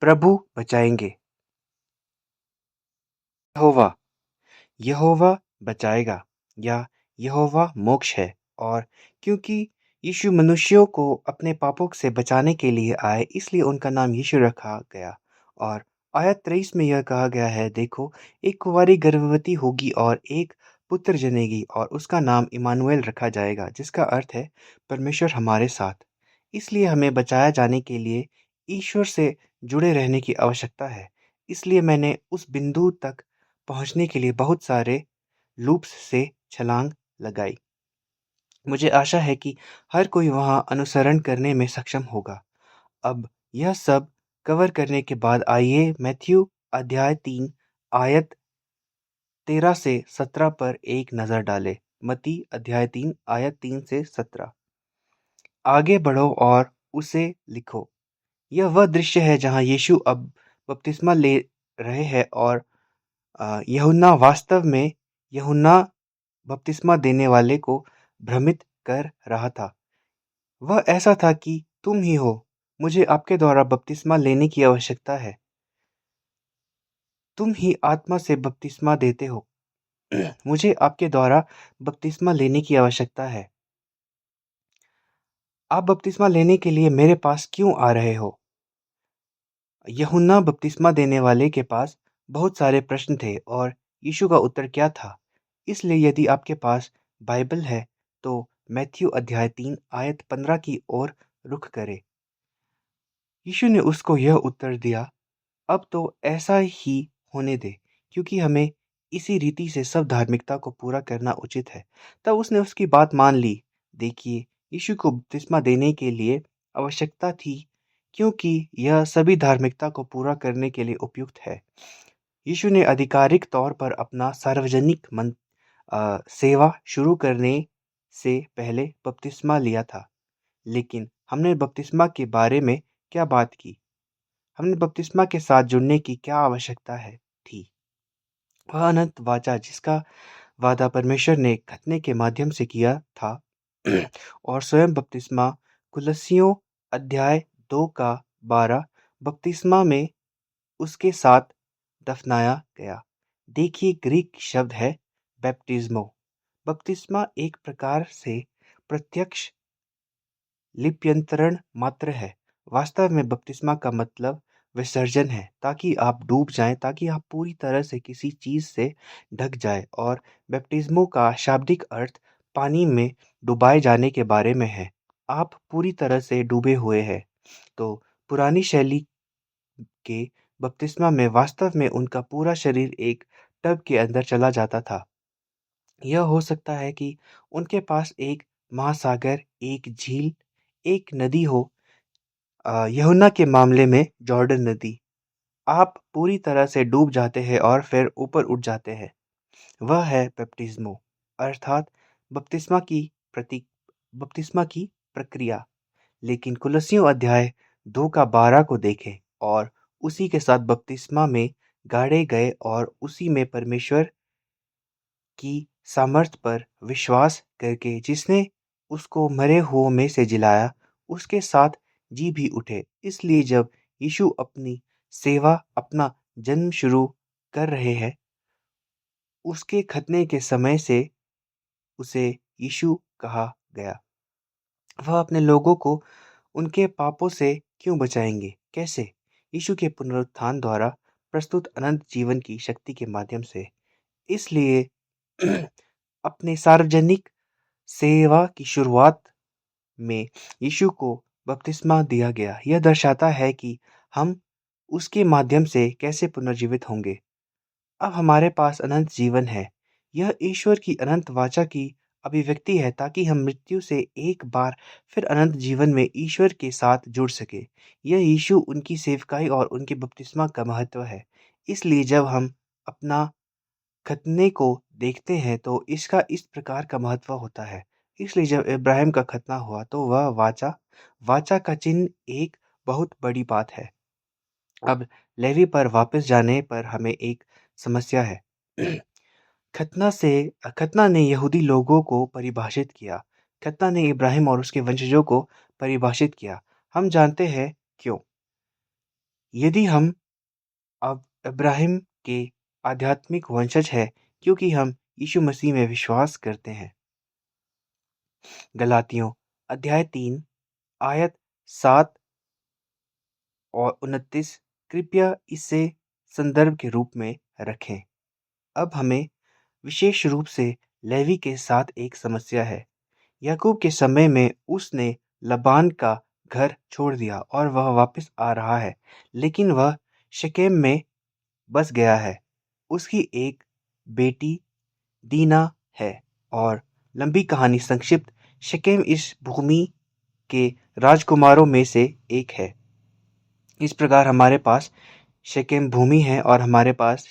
प्रभु बचाएंगे। यहोवा यहोवा बचाएगा या यहोवा मोक्ष है। और क्योंकि यीशु मनुष्यों को अपने पापों से बचाने के लिए आए, इसलिए उनका नाम यीशु रखा गया। और आयत 23 में यह कहा गया है, देखो, एक कुंवारी गर्भवती होगी और एक पुत्र जनेगी और उसका नाम इमानुएल रखा जाएगा, जिसका अर्थ है परमेश्वर हमारे साथ। इसलिए हमें बचाया जाने के लिए ईश्वर से जुड़े रहने की आवश्यकता है। इसलिए मैंने उस बिंदु तक पहुंचने के लिए बहुत सारे लूप्स से छलांग लगाई। मुझे आशा है कि हर कोई वहां अनुसरण करने में सक्षम होगा। अब यह सब कवर करने के बाद आइए मैथ्यू अध्याय 3 आयत 13 से 17 पर एक नज़र डालें। मत्ती अध्याय 3 आयत 3 से 17। आगे बढ़ो और उसे लिखो। यह वह दृश्य है जहाँ यीशु अब बपतिस्मा ले रहे हैं और यूहन्ना वास्तव में यूहन्ना बपतिस्मा देने वाले को भ्रमित कर रहा था। वह ऐसा था कि तुम ही हो, मुझे आपके द्वारा बपतिस्मा लेने की आवश्यकता है। तुम ही आत्मा से बपतिस्मा देते हो। मुझे आपके द्वारा बपतिस्मा लेने की आवश्यकता है। आप बपतिस्मा लेने के लिए मेरे पास क्यों आ रहे हो? यूहन्ना बपतिस्मा देने वाले के पास बहुत सारे प्रश्न थे और यीशु का उत्तर क्या था? इसलिए यदि आपके पास बाइबल है तो मैथ्यू अध्याय 3 आयत 15 की ओर रुख करें। यीशु ने उसको यह उत्तर दिया, अब तो ऐसा ही होने दे, क्योंकि हमें इसी रीति से सब धार्मिकता को पूरा करना उचित है। तब उसने उसकी बात मान ली। देखिए, यीशु को बपतिस्मा देने के लिए आवश्यकता थी, क्योंकि यह सभी धार्मिकता को पूरा करने के लिए उपयुक्त है। यीशु ने आधिकारिक तौर पर अपना सार्वजनिक सेवा शुरू करने से पहले बपतिस्मा लिया था। लेकिन हमने बपतिस्मा के बारे में क्या बात की? हमने बपतिस्मा के साथ जुड़ने की क्या आवश्यकता है थी? वह अनंत वाचा जिसका वादा परमेश्वर ने खतने के माध्यम से किया था और स्वयं बपतिस्मा कुलस्सियों अध्याय 2 का 12 बपतिस्मा में उसके साथ दफनाया गया। देखिए, ग्रीक शब्द है बैप्टिस्मो। बपतिस्मा एक प्रकार से प्रत्यक्ष लिप्यंतरण मात्र है। वास्तव में बपतिस्मा का मतलब विसर्जन है, ताकि आप डूब जाएं, ताकि आप पूरी तरह से किसी चीज़ से ढक जाएं। और बैप्टिस्मो का शाब्दिक अर्थ पानी में डुबाए जाने के बारे में है। आप पूरी तरह से डूबे हुए हैं। तो पुरानी शैली के बपतिस्मा में वास्तव में उनका पूरा शरीर एक टब के अंदर चला जाता था। यह हो सकता है कि उनके पास एक महासागर, एक झील, एक नदी हो। यूहन्ना के मामले में जॉर्डन नदी। आप पूरी तरह से डूब जाते हैं और फिर ऊपर उठ जाते हैं। वह है बपतिस्मो, अर्थात बपतिस्मा की प्रतीक बपतिस्मा की प्रक्रिया। लेकिन कुलस्सियों अध्याय 2 का 12 को देखें और उसी के साथ बपतिस्मा में गाड़े गए और उसी में परमेश्वर की सामर्थ पर विश्वास करके जिसने उसको मरे हुओं में से जिलाया, उसके साथ जी भी उठे। इसलिए जब यीशु अपनी सेवा, अपना जन्म शुरू कर रहे हैं, उसके खतने के समय से उसे यीशु कहा गया। वह अपने लोगों को उनके पापों से क्यों बचाएंगे? कैसे? यीशु के पुनरुत्थान द्वारा प्रस्तुत अनंत जीवन की शक्ति के माध्यम से। इसलिए अपने सार्वजनिक सेवा की शुरुआत में यीशु को बपतिस्मा दिया गया। यह दर्शाता है कि हम उसके माध्यम से कैसे पुनर्जीवित होंगे। अब हमारे पास अनंत जीवन है। यह ईश्वर की अनंत वाचा की अभिव्यक्ति है ताकि हम मृत्यु से एक बार फिर अनंत जीवन में ईश्वर के साथ जुड़ सके। यह यीशु, उनकी सेवकाई और उनके बपतिस्मा का महत्व है। इसलिए जब हम अपना खतने को देखते हैं तो इसका इस प्रकार का महत्व होता है। इसलिए जब इब्राहिम का खतना हुआ तो वह वाचा का चिन्ह एक बहुत बड़ी बात है। अब लेवी पर वापस जाने पर हमें एक समस्या है। खतना ने यहूदी लोगों को परिभाषित किया। खतना ने इब्राहिम और उसके वंशजों को परिभाषित किया। हम जानते हैं क्यों। यदि हम अब इब्राहिम के आध्यात्मिक वंशज हैं, क्योंकि हम यीशु मसीह में विश्वास करते हैं। गलातियों अध्याय 3 आयत 7 और 29 कृपया इसे संदर्भ के रूप में रखें। अब हमें विशेष रूप से लेवी के साथ एक समस्या है। याकूब के समय में उसने लबान का घर छोड़ दिया और वह वापस आ रहा है, लेकिन वह शकेम में बस गया है। उसकी एक बेटी दीना है और लंबी कहानी संक्षिप्त, शकेम इस भूमि के राजकुमारों में से एक है। इस प्रकार हमारे पास शकेम भूमि है और हमारे पास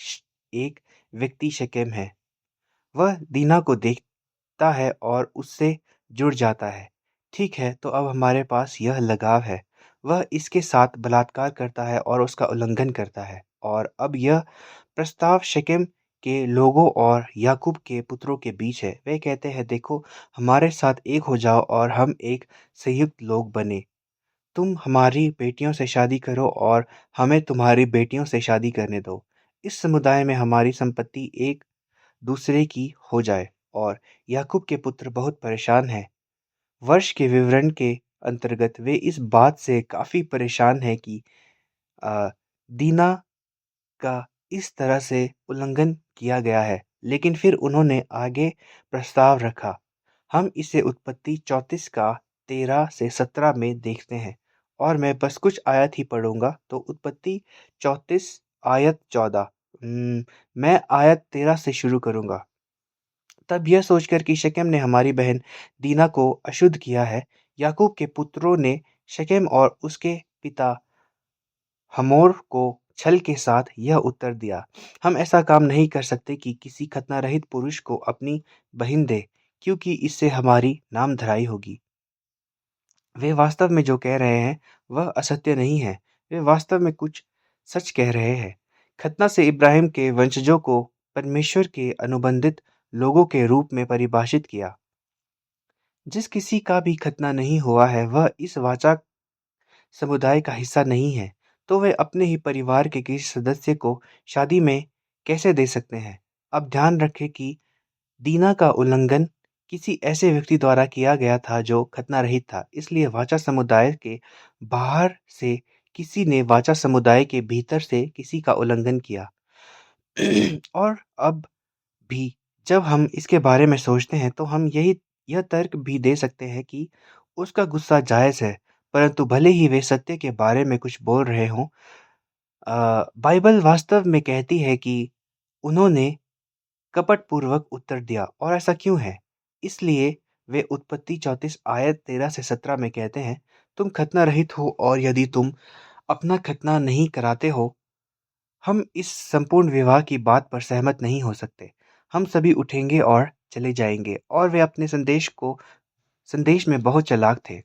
एक व्यक्ति शकेम है। वह दीना को देखता है और उससे जुड़ जाता है। ठीक है, तो अब हमारे पास यह लगाव है। वह इसके साथ बलात्कार करता है और उसका उल्लंघन करता है। और अब यह प्रस्ताव शकेम के लोगों और याकूब के पुत्रों के बीच है। वे कहते हैं, देखो, हमारे साथ एक हो जाओ और हम एक संयुक्त लोग बने। तुम हमारी बेटियों से शादी करो और हमें तुम्हारी बेटियों से शादी करने दो। इस समुदाय में हमारी संपत्ति एक दूसरे की हो जाए। और याकूब के पुत्र बहुत परेशान हैं। वर्ष के विवरण के अंतर्गत वे इस बात से काफी परेशान हैं कि दीना का इस तरह से उल्लंघन किया गया है। लेकिन फिर उन्होंने आगे प्रस्ताव रखा। हम इसे उत्पत्ति 34 का 13 से 17 में देखते हैं और मैं बस कुछ आयत ही पढ़ूंगा। तो उत्पत्ति 34 आयत 14। मैं आयत 13 से शुरू करूंगा। तब यह सोचकर कि शकेम ने हमारी बहन दीना को अशुद्ध किया है, याकूब के पुत्रों ने शकेम और उसके पिता हमोर को छल के साथ यह उत्तर दिया, हम ऐसा काम नहीं कर सकते कि किसी खतना रहित पुरुष को अपनी बहन दे, क्योंकि इससे हमारी नामधराई होगी। वे वास्तव में जो कह रहे हैं वह असत्य नहीं है। वे वास्तव में कुछ सच कह रहे हैं। खतना से इब्राहिम के वंशजों को परमेश्वर के अनुबंधित लोगों के रूप में परिभाषित किया। जिस किसी का भी खतना नहीं हुआ है वह इस वाचा समुदाय का हिस्सा नहीं है, तो वे अपने ही परिवार के किसी सदस्य को शादी में कैसे दे सकते हैं? अब ध्यान रखें कि दीना का उल्लंघन किसी ऐसे व्यक्ति द्वारा किया गया था जो खतना रहित था। इसलिए वाचा समुदाय के बाहर से किसी ने वाचा समुदाय के भीतर से किसी का उल्लंघन किया। और अब भी जब हम इसके बारे में सोचते हैं तो हम यह तर्क भी दे सकते हैं कि उसका गुस्सा जायज़ है, परंतु भले ही वे सत्य के बारे में कुछ बोल रहे हों, बाइबल वास्तव में कहती है कि उन्होंने कपटपूर्वक उत्तर दिया। और ऐसा क्यों है? इसलिए वे उत्पत्ति 34 आयत 13 से 17 में कहते हैं, तुम खतना रहित हो और यदि तुम अपना खतना नहीं कराते हो, हम इस संपूर्ण विवाह की बात पर सहमत नहीं हो सकते। हम सभी उठेंगे और चले जाएंगे। और वे अपने संदेश में बहुत चालाक थे।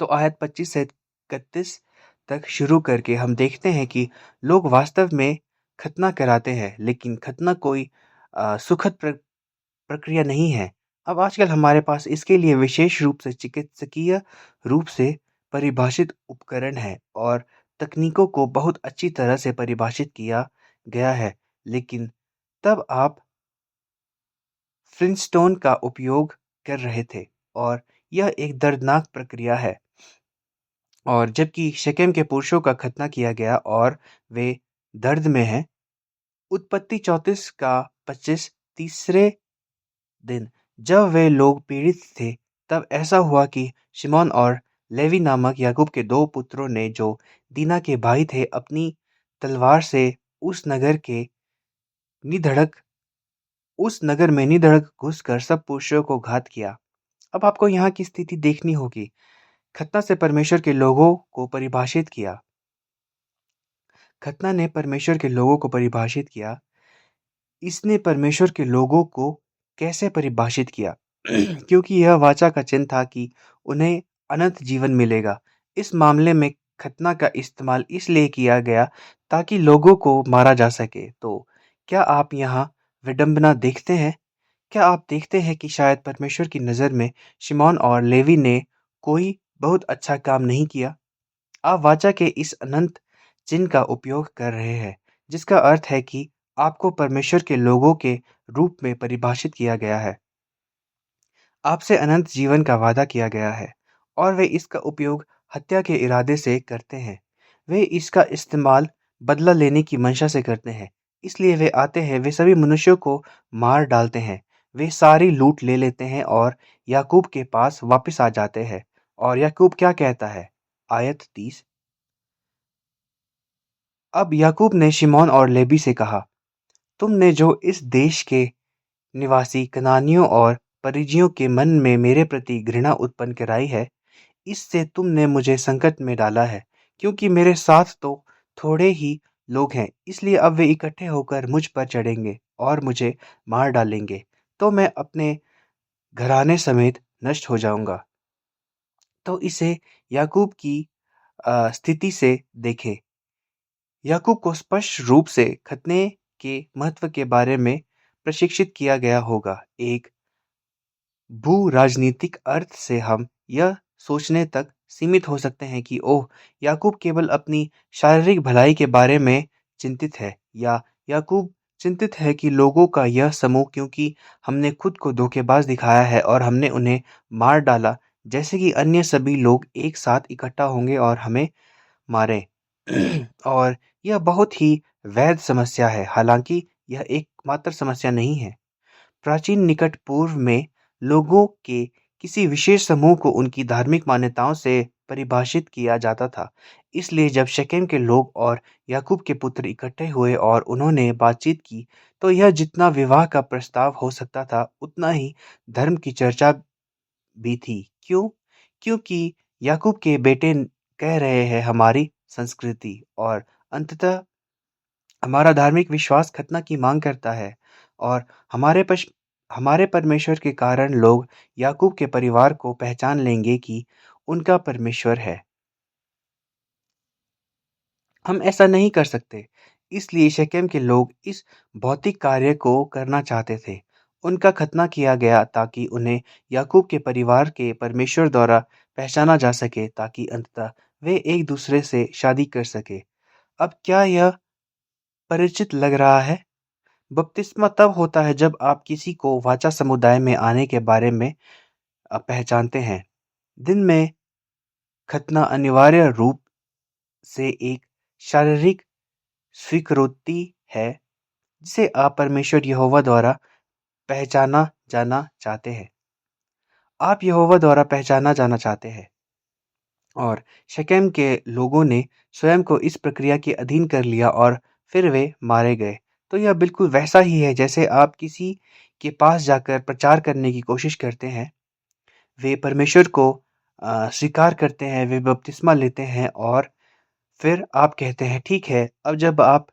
तो आयत 25 से 31 तक शुरू करके हम देखते हैं कि लोग वास्तव में खतना कराते हैं, लेकिन खतना कोई सुखद प्रक्रिया नहीं है। अब आजकल हमारे पास इसके लिए विशेष रूप से चिकित्सकीय रूप से परिभाषित उपकरण है और तकनीकों को बहुत अच्छी तरह से परिभाषित किया गया है, लेकिन तब आप फ्लिंटस्टोन का उपयोग कर रहे थे और यह एक दर्दनाक प्रक्रिया है। और जबकि शेकेम के पुरुषों का खतना किया गया और वे दर्द में हैं। उत्पत्ति 34 का 25 तीसरे दिन जब वे लोग पीड़ित थे, तब ऐसा हुआ कि शिमोन और लेवी नामक याकूब के दो पुत्रों ने, जो दीना के भाई थे, अपनी तलवार से उस नगर के निधड़क उस नगर में निधड़क घुसकर सब पुरुषों को घात किया। अब आपको यहाँ की स्थिति देखनी होगी। खतना से परमेश्वर के लोगों को परिभाषित किया। खतना ने परमेश्वर के लोगों को परिभाषित किया। इसने परमेश्वर के लोगों को कैसे परिभाषित किया? क्योंकि यह वाचा का चिन्ह था कि उन्हें अनंत जीवन मिलेगा। इस मामले में खतना का इस्तेमाल इसलिए किया गया ताकि लोगों को मारा जा सके। तो क्या आप यहाँ विडंबना देखते हैं? क्या आप देखते हैं कि शायद परमेश्वर की नज़र में शिमोन और लेवी ने कोई बहुत अच्छा काम नहीं किया? आप वाचा के इस अनंत चिन्ह का उपयोग कर रहे हैं, जिसका अर्थ है कि आपको परमेश्वर के लोगों के रूप में परिभाषित किया गया है। आपसे अनंत जीवन का वादा किया गया है और वे इसका उपयोग हत्या के इरादे से करते हैं। वे इसका इस्तेमाल बदला लेने की मंशा से करते हैं। इसलिए वे आते हैं, वे सभी मनुष्यों को मार डालते हैं। वे सारी लूट ले लेते हैं और याकूब के पास वापस आ जाते हैं। और याकूब क्या कहता है? आयत 30। अब याकूब ने शिमोन और लेवी से कहा, तुमने जो इस देश के निवासी कनानियों और परिज्जियों के मन में मेरे प्रति घृणा उत्पन्न कराई है, इससे तुमने मुझे संकट में डाला है, क्योंकि मेरे साथ तो थोड़े ही लोग हैं। इसलिए अब वे इकट्ठे होकर मुझ पर चढ़ेंगे और मुझे मार डालेंगे, तो मैं अपने घराने समेत नष्ट हो जाऊंगा। तो इसे याकूब की स्थिति से देखें। याकूब को स्पष्ट रूप से खतने के महत्व के बारे में प्रशिक्षित किया गया होगा। एक भू-राजनीतिक अर्थ से हम यह सोचने तक सीमित हो सकते हैं कि ओह! याकूब केवल अपनी शारीरिक भलाई के बारे में चिंतित है, या याकूब चिंतित है कि लोगों का यह समूह, क्योंकि हमने खुद को धोखेबाज दिखाया है और हमने उन्हें मार डाला, जैसे कि अन्य सभी लोग एक साथ इकट्ठा होंगे और हमें मारें। और यह बहुत ही वैध समस्या है, हालांकि यह एकमात्र समस्या नहीं है। प्राचीन निकट पूर्व में लोगों के किसी विशेष समूह को उनकी धार्मिक मान्यताओं से परिभाषित किया जाता था। इसलिए जब शकेम के लोग और याकूब के पुत्र इकट्ठे हुए और उन्होंने बातचीत की, तो यह जितना विवाह का प्रस्ताव हो सकता था, उतना ही धर्म की चर्चा भी थी। क्यों? क्योंकि याकूब के बेटे कह रहे हैं, हमारी संस्कृति और अंततः हमारा धार्मिक विश्वास खतना की मांग करता है, और हमारे परमेश्वर के कारण लोग याकूब के परिवार को पहचान लेंगे कि उनका परमेश्वर है। हम ऐसा नहीं कर सकते। इसलिए शकेम के लोग इस भौतिक कार्य को करना चाहते थे। उनका खतना किया गया ताकि उन्हें याकूब के परिवार के परमेश्वर द्वारा पहचाना जा सके, ताकि अंततः वे एक दूसरे से शादी कर सके। अब क्या यह परिचित लग रहा है? बपतिस्मा तब होता है जब आप किसी को वाचा समुदाय में आने के बारे में पहचानते हैं। दिन में खतना अनिवार्य रूप से एक शारीरिक स्वीकृति है, जिसे आप परमेश्वर यहोवा द्वारा पहचाना जाना चाहते हैं। आप यहोवा द्वारा पहचाना जाना चाहते हैं, और शकेम के लोगों ने स्वयं को इस प्रक्रिया के अधीन कर लिया और फिर वे मारे गए। तो यह बिल्कुल वैसा ही है जैसे आप किसी के पास जाकर प्रचार करने की कोशिश करते हैं। वे परमेश्वर को स्वीकार करते हैं, वे बपतिस्मा लेते हैं और फिर आप कहते हैं, ठीक है, अब जब आप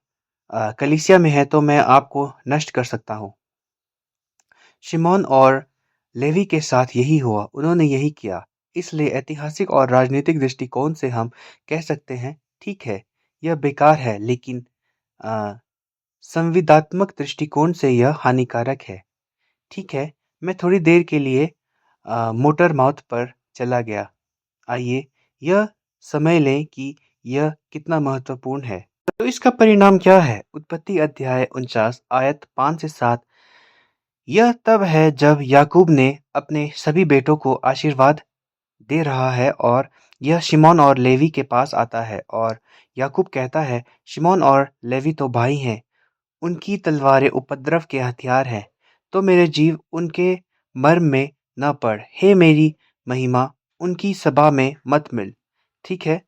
कलीसिया में हैं तो मैं आपको नष्ट कर सकता हूँ। शिमोन और लेवी के साथ यही हुआ, उन्होंने यही किया। इसलिए ऐतिहासिक और राजनीतिक दृष्टिकोण से हम कह सकते हैं, ठीक है, यह बेकार है, लेकिन अ, संविदात्मक दृष्टिकोण से यह हानिकारक है। ठीक है, मैं थोड़ी देर के लिए मोटर माउथ पर चला गया। आइए यह समय लें कि यह कितना महत्वपूर्ण है। तो इसका परिणाम क्या है? उत्पत्ति अध्याय 49 आयत 5 से 7। यह तब है जब याकूब ने अपने सभी बेटों को आशीर्वाद दे रहा है और यह शिमोन और लेवी के पास आता है और याकूब कहता है, शिमोन और लेवी तो भाई हैं, उनकी तलवारें उपद्रव के हथियार हैं, तो मेरे जीव उनके मर्म में न पड़, हे मेरी महिमा उनकी सभा में मत मिल। ठीक है,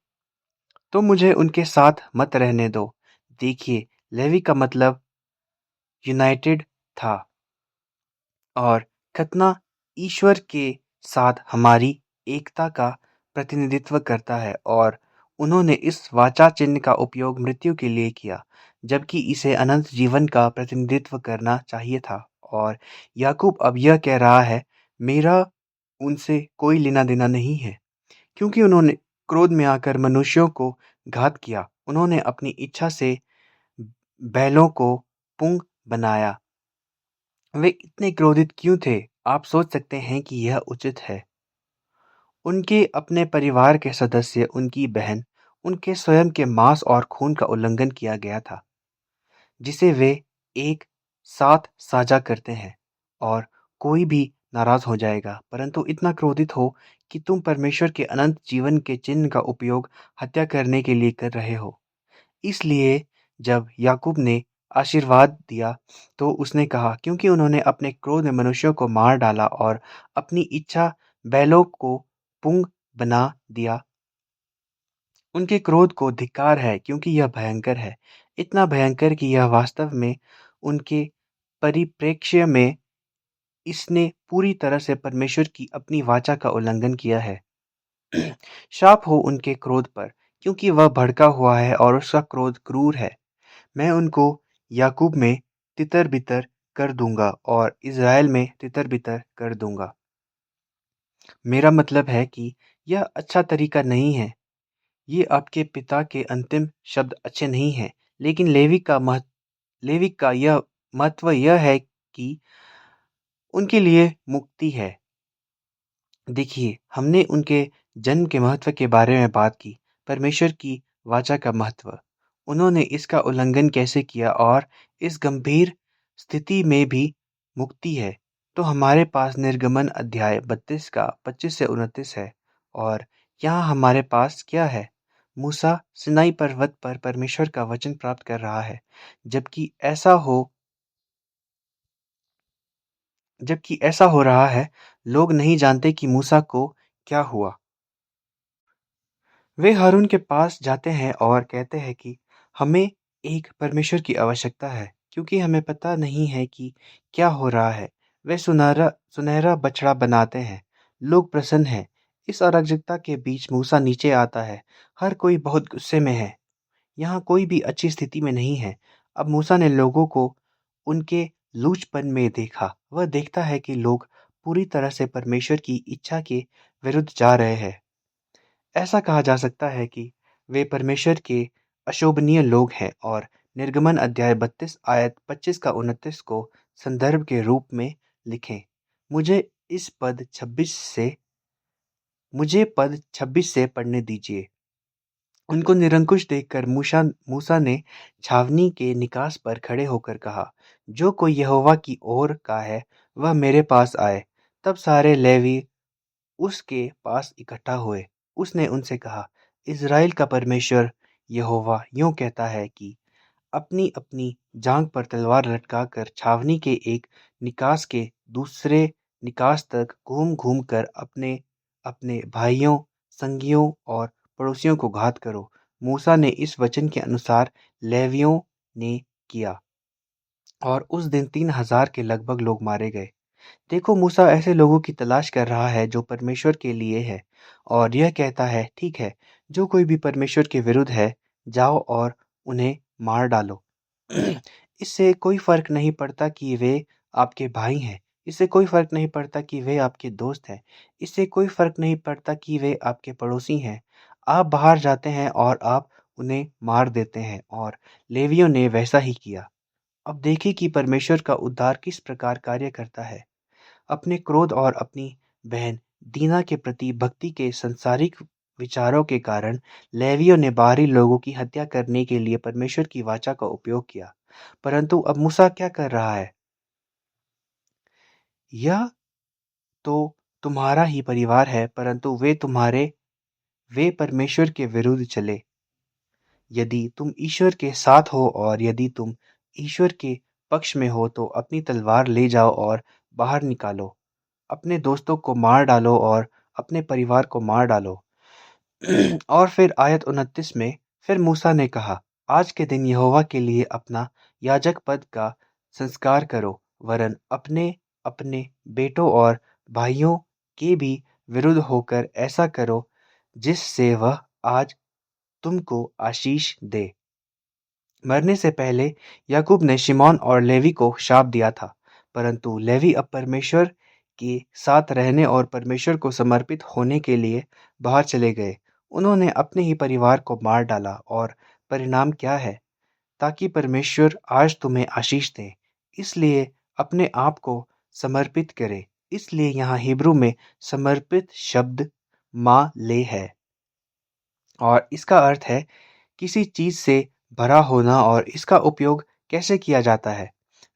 तो मुझे उनके साथ मत रहने दो। देखिए, लेवी का मतलब यूनाइटेड था और खतना ईश्वर के साथ हमारी एकता का प्रतिनिधित्व करता है और उन्होंने इस वाचा चिन्ह का उपयोग मृत्यु के लिए किया, जबकि इसे अनंत जीवन का प्रतिनिधित्व करना चाहिए था। और याकूब अब यह कह रहा है, मेरा उनसे कोई लेना देना नहीं है, क्योंकि उन्होंने क्रोध में आकर मनुष्यों को घात किया। उन्होंने अपनी इच्छा से बैलों को पुंग बनाया। वे इतने क्रोधित क्यों थे? आप सोच सकते हैं कि यह उचित है। उनके अपने परिवार के सदस्य, उनकी बहन, उनके स्वयं के मांस और खून का उल्लंघन किया गया था, जिसे वे एक साथ साझा करते हैं। और कोई भी नाराज हो जाएगा, परंतु इतना क्रोधित हो कि तुम परमेश्वर के अनंत जीवन के चिन्ह का उपयोग हत्या करने के लिए कर रहे हो। इसलिए जब याकूब ने आशीर्वाद दिया तो उसने कहा, क्योंकि उन्होंने अपने क्रोध में मनुष्यों को मार डाला और अपनी इच्छा बैलों को पुंग बना दिया। उनके क्रोध को धिक्कार है, क्योंकि यह भयंकर है, इतना भयंकर कि यह वास्तव में उनके परिप्रेक्ष्य में इसने पूरी तरह से परमेश्वर की अपनी वाचा का उल्लंघन किया है। शाप हो उनके क्रोध पर, क्योंकि वह भड़का हुआ है और उसका क्रोध क्रूर है। मैं उनको याकूब में तितर-बितर कर दूंगा और इज़राइल में तितर-बितर कर दूंगा। मेरा मतलब है कि यह अच्छा तरीका नहीं है। ये आपके पिता के अंतिम शब्द अच्छे नहीं हैं, लेकिन लेवी का यह महत्व यह है कि उनके लिए मुक्ति है। देखिए, हमने उनके जन्म के महत्व के बारे में बात की, परमेश्वर की वाचा का महत्व। उन्होंने इसका उल्लंघन कैसे किया और इस गंभीर स्थिति में भी मुक्ति है। तो हमारे पास निर्गमन अध्याय 32 का 25 से 29 है और यहाँ हमारे पास क्या है? मूसा सिनाई पर्वत पर परमेश्वर का वचन प्राप्त कर रहा है, जबकि ऐसा हो जबकि ऐसा हो रहा है, लोग नहीं जानते कि मूसा को क्या हुआ। वे हारून के पास जाते हैं और कहते हैं कि हमें एक परमेश्वर की आवश्यकता है, क्योंकि हमें पता नहीं है कि क्या हो रहा है। वे सुनहरा सुनहरा बछड़ा बनाते हैं। लोग प्रसन्न हैं। इस अराजकता के बीच मूसा नीचे आता है। हर कोई बहुत गुस्से में है। यहाँ कोई भी अच्छी स्थिति में नहीं है। अब मूसा ने लोगों को उनके लूचपन में देखा। वह देखता है कि लोग पूरी तरह से परमेश्वर की इच्छा के विरुद्ध जा रहे हैं। ऐसा कहा जा सकता है कि वे परमेश्वर के अशोभनीय लोग हैं और निर्गमन अध्याय 32 आयत 25 का 29 को संदर्भ के रूप में लिखें। मुझे इस पद 26 से मुझे पद 26 से पढ़ने दीजिए। उनको निरंकुश देखकर मूसा ने छावनी के निकास पर खड़े होकर कहा, जो कोई यहोवा की ओर का है, वह मेरे पास आए। तब सारे लेवी उसके पास इकट्ठा हुए। उसने उनसे कहा, इज़राइल का परमेश्वर यहोवा यूँ कहता है कि अपनी-अपनी जाँघ पर तलवार लटकाकर छावनी के एक निकास के दूसरे निकास तक घूम-घूम कर अपने भाइयों, संगियों और पड़ोसियों को घात करो। मूसा ने इस वचन के अनुसार लेवियों ने किया और उस दिन 3,000 के लगभग लोग मारे गए। देखो, मूसा ऐसे लोगों की तलाश कर रहा है जो परमेश्वर के लिए है और यह कहता है, ठीक है, जो कोई भी परमेश्वर के विरुद्ध है, जाओ और उन्हें मार डालो। इससे कोई फर्क नहीं पड़ता कि वे आपके भाई हैं। इससे कोई फर्क नहीं पड़ता कि वे आपके दोस्त हैं। इससे कोई फर्क नहीं पड़ता कि वे आपके पड़ोसी हैं। आप बाहर जाते हैं और आप उन्हें मार देते हैं और लेवियों ने वैसा ही किया। अब देखिए कि परमेश्वर का उद्धार किस प्रकार कार्य करता है। अपने क्रोध और अपनी बहन दीना के प्रति भक्ति के सांसारिक विचारों के कारण लेवियों ने बाहरी लोगों की हत्या करने के लिए परमेश्वर की वाचा का उपयोग किया। परंतु अब मूसा क्या कर रहा है? यह तो तुम्हारा ही परिवार है, परंतु वे परमेश्वर के विरुद्ध चले। यदि तुम ईश्वर के साथ हो और यदि तुम ईश्वर के पक्ष में हो तो अपनी तलवार ले जाओ और बाहर निकालो। अपने दोस्तों को मार डालो और अपने परिवार को मार डालो। और फिर आयत 29 में फिर मूसा ने कहा, आज के दिन यहोवा के लिए अपना याजक पद का संस्कार करो, वरन अपने अपने बेटों और भाइयों के भी विरुद्ध होकर ऐसा करो जिससे वह आज तुमको आशीष दे। मरने से पहले याकूब ने शिमोन और लेवी को शाप दिया था, परंतु लेवी अब परमेश्वर के साथ रहने और परमेश्वर को समर्पित होने के लिए बाहर चले गए। उन्होंने अपने ही परिवार को मार डाला और परिणाम क्या है? ताकि परमेश्वर आज तुम्हें आशीष दे। इसलिए अपने आप को समर्पित करें। इसलिए यहाँ हिब्रू में समर्पित शब्द माँ ले है और इसका अर्थ है किसी चीज से भरा होना। और इसका उपयोग कैसे किया जाता है?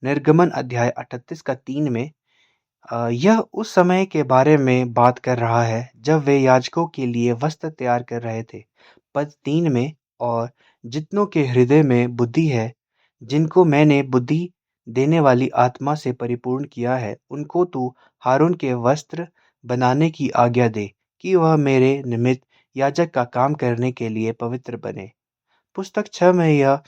निर्गमन अध्याय 38 का 3 में यह उस समय के बारे में बात कर रहा है जब वे याजकों के लिए वस्त्र तैयार कर रहे थे। पद 3 में, और जितनों के हृदय में बुद्धि है, जिनको मैंने बुद्धि देने वाली आत्मा से परिपूर्ण किया है, उनको तू हारून के वस्त्र बनाने की आज्ञा दे कि वह मेरे निमित्त याजक का काम करने के लिए पवित्र बने। पुस्तक 6 में यह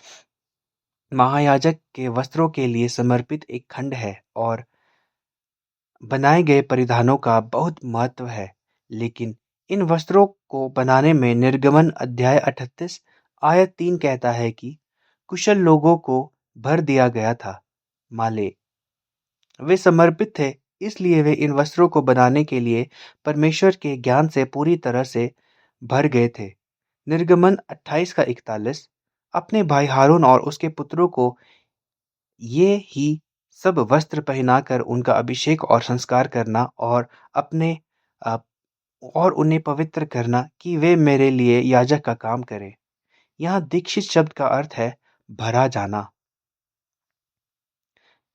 महायाजक के वस्त्रों के लिए समर्पित एक खंड है और बनाए गए परिधानों का बहुत महत्व है। लेकिन इन वस्त्रों को बनाने में निर्गमन अध्याय 38 आयत 3 कहता है कि कुशल लोगों को भर दिया गया था। माले वे समर्पित थे, इसलिए वे इन वस्त्रों को बनाने के लिए परमेश्वर के ज्ञान से पूरी तरह से भर गए थे। निर्गमन 28 का 41, अपने भाई हारून और उसके पुत्रों को ये ही सब वस्त्र पहनाकर उनका अभिषेक और संस्कार करना और अपने अ, और उन्हें पवित्र करना कि वे मेरे लिए याजक का काम करें। यहाँ दीक्षित शब्द का अर्थ है भरा जाना।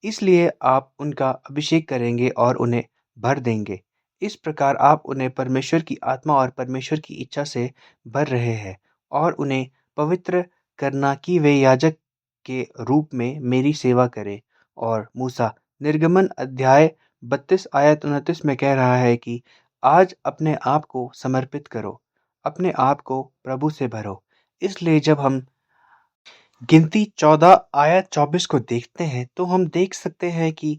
इसलिए आप उनका अभिषेक करेंगे और उन्हें भर देंगे। इस प्रकार आप उन्हें परमेश्वर की आत्मा और परमेश्वर की इच्छा से भर रहे हैं और उन्हें पवित्र करना कि वे याजक के रूप में मेरी सेवा करें। और मूसा निर्गमन अध्याय 32 आयत 29 में कह रहा है कि आज अपने आप को समर्पित करो, अपने आप को प्रभु से भरो। इसलिए जब हम गिनती 14 आयत 24 को देखते हैं तो हम देख सकते हैं कि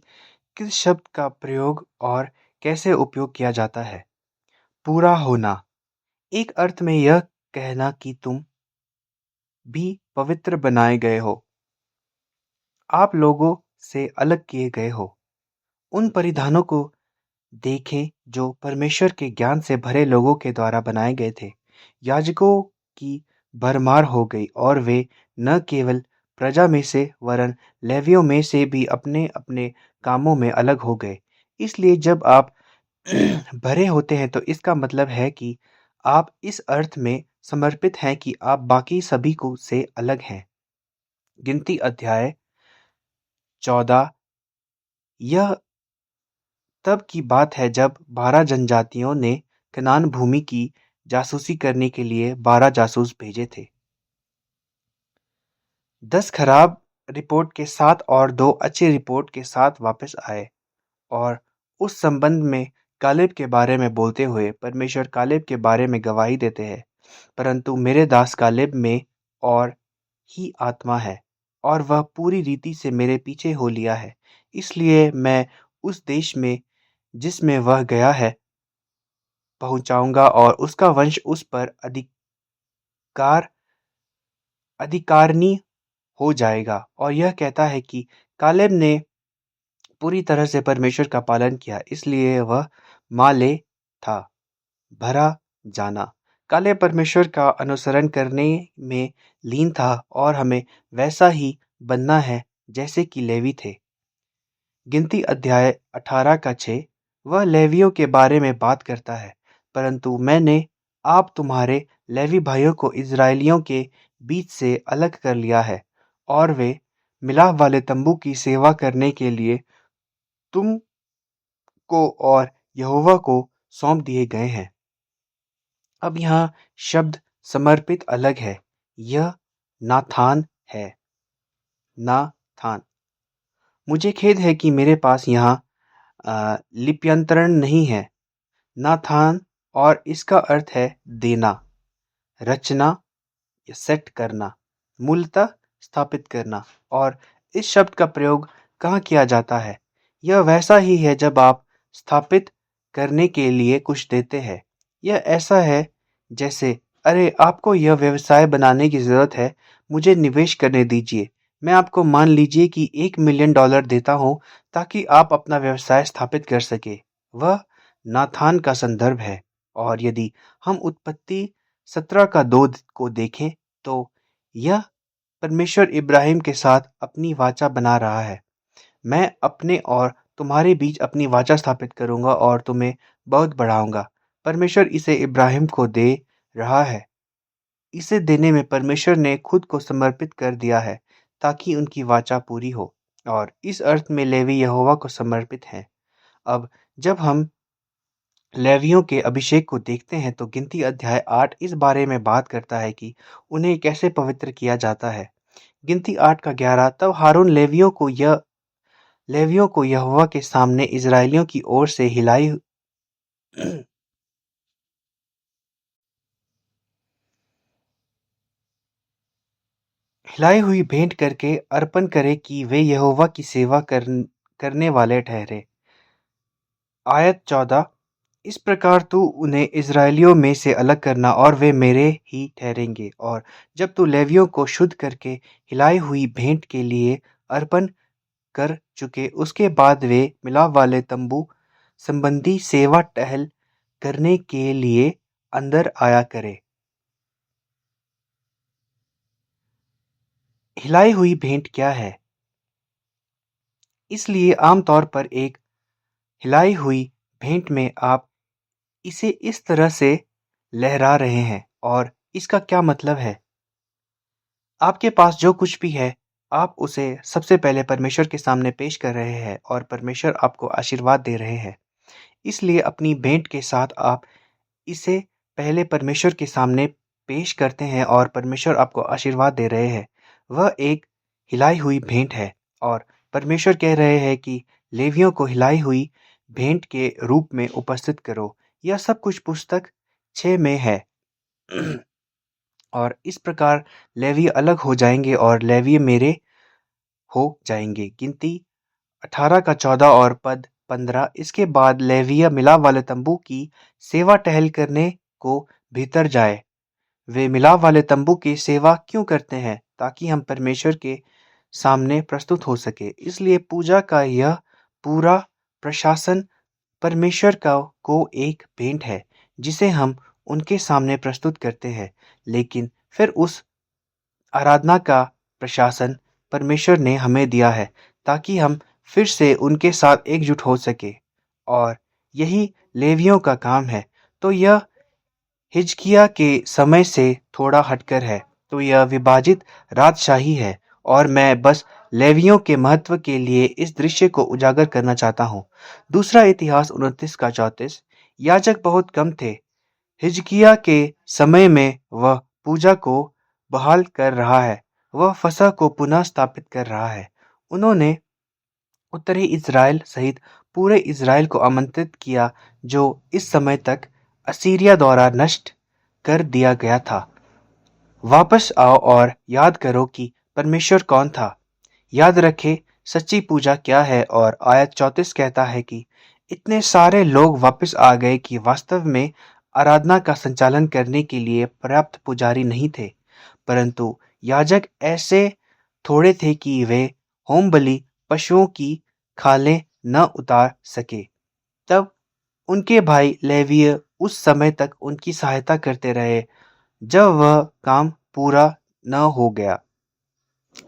किस शब्द का प्रयोग और कैसे उपयोग किया जाता है। पूरा होना, एक अर्थ में यह कहना कि तुम भी पवित्र बनाए गए हो, आप लोगों से अलग किए गए हो। उन परिधानों को देखें जो परमेश्वर के ज्ञान से भरे लोगों के द्वारा बनाए गए थे। याजकों की भरमार हो गई और वे न केवल प्रजा में से वरन लेवियों में से भी अपने अपने कामों में अलग हो गए। इसलिए जब आप भरे होते हैं तो इसका मतलब है कि आप इस अर्थ में समर्पित हैं कि आप बाकी सभी को से अलग हैं। गिनती अध्याय 14, यह तब की बात है जब 12 जनजातियों ने कनान भूमि की जासूसी करने के लिए 12 जासूस भेजे थे। 10 खराब रिपोर्ट के साथ और 2 अच्छी रिपोर्ट के साथ वापस आए और उस संबंध में कालेब के बारे में बोलते हुए परमेश्वर कालेब के बारे में गवाही देते हैं। परंतु मेरे दास कालेब में और ही आत्मा है और वह पूरी रीति से मेरे पीछे हो लिया है। इसलिए मैं उस देश में जिसमें वह गया है पहुंचाऊंगा और उसका वंश उस पर अधिकार अधिकारनी हो जाएगा। और यह कहता है कि कालेब ने पूरी तरह से परमेश्वर का पालन किया, इसलिए वह माले था, भरा जाना। कालेब परमेश्वर का अनुसरण करने में लीन था और हमें वैसा ही बनना है जैसे कि लेवी थे। गिनती अध्याय 18 का 6, वह लेवियों के बारे में बात करता है, परंतु मैंने आप तुम्हारे लेवी भाइयों को इज़राइलियों के बीच से अलग कर लिया है और वे मिलाप वाले तंबू की सेवा करने के लिए तुमको और यहोवा को सौंप दिए गए हैं। अब यहाँ शब्द समर्पित अलग है। यह नाथान है। नाथान। मुझे खेद है कि मेरे पास यहाँ लिप्यंतरण नहीं है। नाथान और इसका अर्थ है देना, रचना या सेट करना, मूलतः स्थापित करना। और इस शब्द का प्रयोग कहाँ किया जाता है? यह वैसा ही है जब आप स्थापित करने के लिए कुछ देते हैं। यह ऐसा है जैसे, अरे आपको यह व्यवसाय बनाने की ज़रूरत है, मुझे निवेश करने दीजिए। मैं आपको मान लीजिए कि $1 मिलियन देता हूँ ताकि आप अपना व्यवसाय स्थापित कर सके। वह नाथान का संदर्भ है। और यदि हम उत्पत्ति 17 का 2 को देखें तो यह परमेश्वर इब्राहिम के साथ अपनी वाचा बना रहा है। मैं अपने और तुम्हारे बीच अपनी वाचा स्थापित करूंगा और तुम्हें बहुत बढ़ाऊंगा। परमेश्वर इसे इब्राहिम को दे रहा है। इसे देने में परमेश्वर ने खुद को समर्पित कर दिया है ताकि उनकी वाचा पूरी हो। और इस अर्थ में लेवी यहोवा को समर्पित हैं। अब जब हम लेवियों के अभिषेक को देखते हैं तो गिनती अध्याय 8 इस बारे में बात करता है कि उन्हें कैसे पवित्र किया जाता है। गिनती 8 का 11, तब हारून लेवियों को यहोवा के सामने इज़राइलियों की ओर से हिलाई हुई भेंट करके अर्पण करे कि वे यहोवा की सेवा करने वाले ठहरे। आयत 14, इस प्रकार तू उन्हें इज़राइलियों में से अलग करना और वे मेरे ही ठहरेंगे। और जब तू लेवियों को शुद्ध करके हिलाई हुई भेंट के लिए अर्पण कर चुके उसके बाद वे मिलाप वाले तंबू संबंधी सेवा टहल करने के लिए अंदर आया करे। हिलाई हुई भेंट क्या है? इसलिए आमतौर पर एक हिलाई हुई भेंट में आप इसे इस तरह से लहरा रहे हैं। और इसका क्या मतलब है? आपके पास जो कुछ भी है, आप उसे सबसे पहले परमेश्वर के सामने पेश कर रहे हैं और परमेश्वर आपको आशीर्वाद दे रहे हैं। इसलिए अपनी भेंट के साथ आप इसे पहले परमेश्वर के सामने पेश करते हैं और परमेश्वर आपको आशीर्वाद दे रहे हैं। वह एक हिलाई हुई भेंट है और परमेश्वर कह रहे हैं कि लेवियों को हिलाई हुई भेंट के रूप में उपस्थित करो। यह सब कुछ पुस्तक 6 में है। और इस प्रकार लेवी अलग हो जाएंगे और लेवी मेरे हो जाएंगे। गिनती 18 का 14 और पद 15, इसके बाद लेविया मिलाप वाले तंबू की सेवा टहल करने को भीतर जाए। वे मिलाप वाले तंबू की सेवा क्यों करते हैं? ताकि हम परमेश्वर के सामने प्रस्तुत हो सके। इसलिए पूजा का यह पूरा प्रशासन परमेश्वर का को एक भेंट है जिसे हम उनके सामने प्रस्तुत करते हैं। लेकिन फिर उस आराधना का प्रशासन परमेश्वर ने हमें दिया है ताकि हम फिर से उनके साथ एकजुट हो सके। और यही लेवियों का काम है। तो यह हिजकिय्याह के समय से थोड़ा हटकर है। तो यह विभाजित राजशाही है और मैं बस लेवियों के महत्व के लिए इस दृश्य को उजागर करना चाहता हूँ। दूसरा इतिहास 29 का 34, याजक बहुत कम थे। हिजकिय्याह के समय में वह पूजा को बहाल कर रहा है। वह फसह को पुनः स्थापित कर रहा है। उन्होंने उत्तरी इज़राइल सहित पूरे इज़राइल को आमंत्रित किया जो इस समय तक असीरिया द्वारा नष्ट कर दिया गया था। वापस आओ और याद करो कि परमेश्वर कौन था। याद रखें सच्ची पूजा क्या है। और आयत 34 कहता है कि इतने सारे लोग वापस आ गए कि वास्तव में आराधना का संचालन करने के लिए पर्याप्त पुजारी नहीं थे, परंतु याजक ऐसे थोड़े थे कि वे होम बलि पशुओं की खालें न उतार सके। तब उनके भाई लेवीय उस समय तक उनकी सहायता करते रहे जब वह काम पूरा न हो गया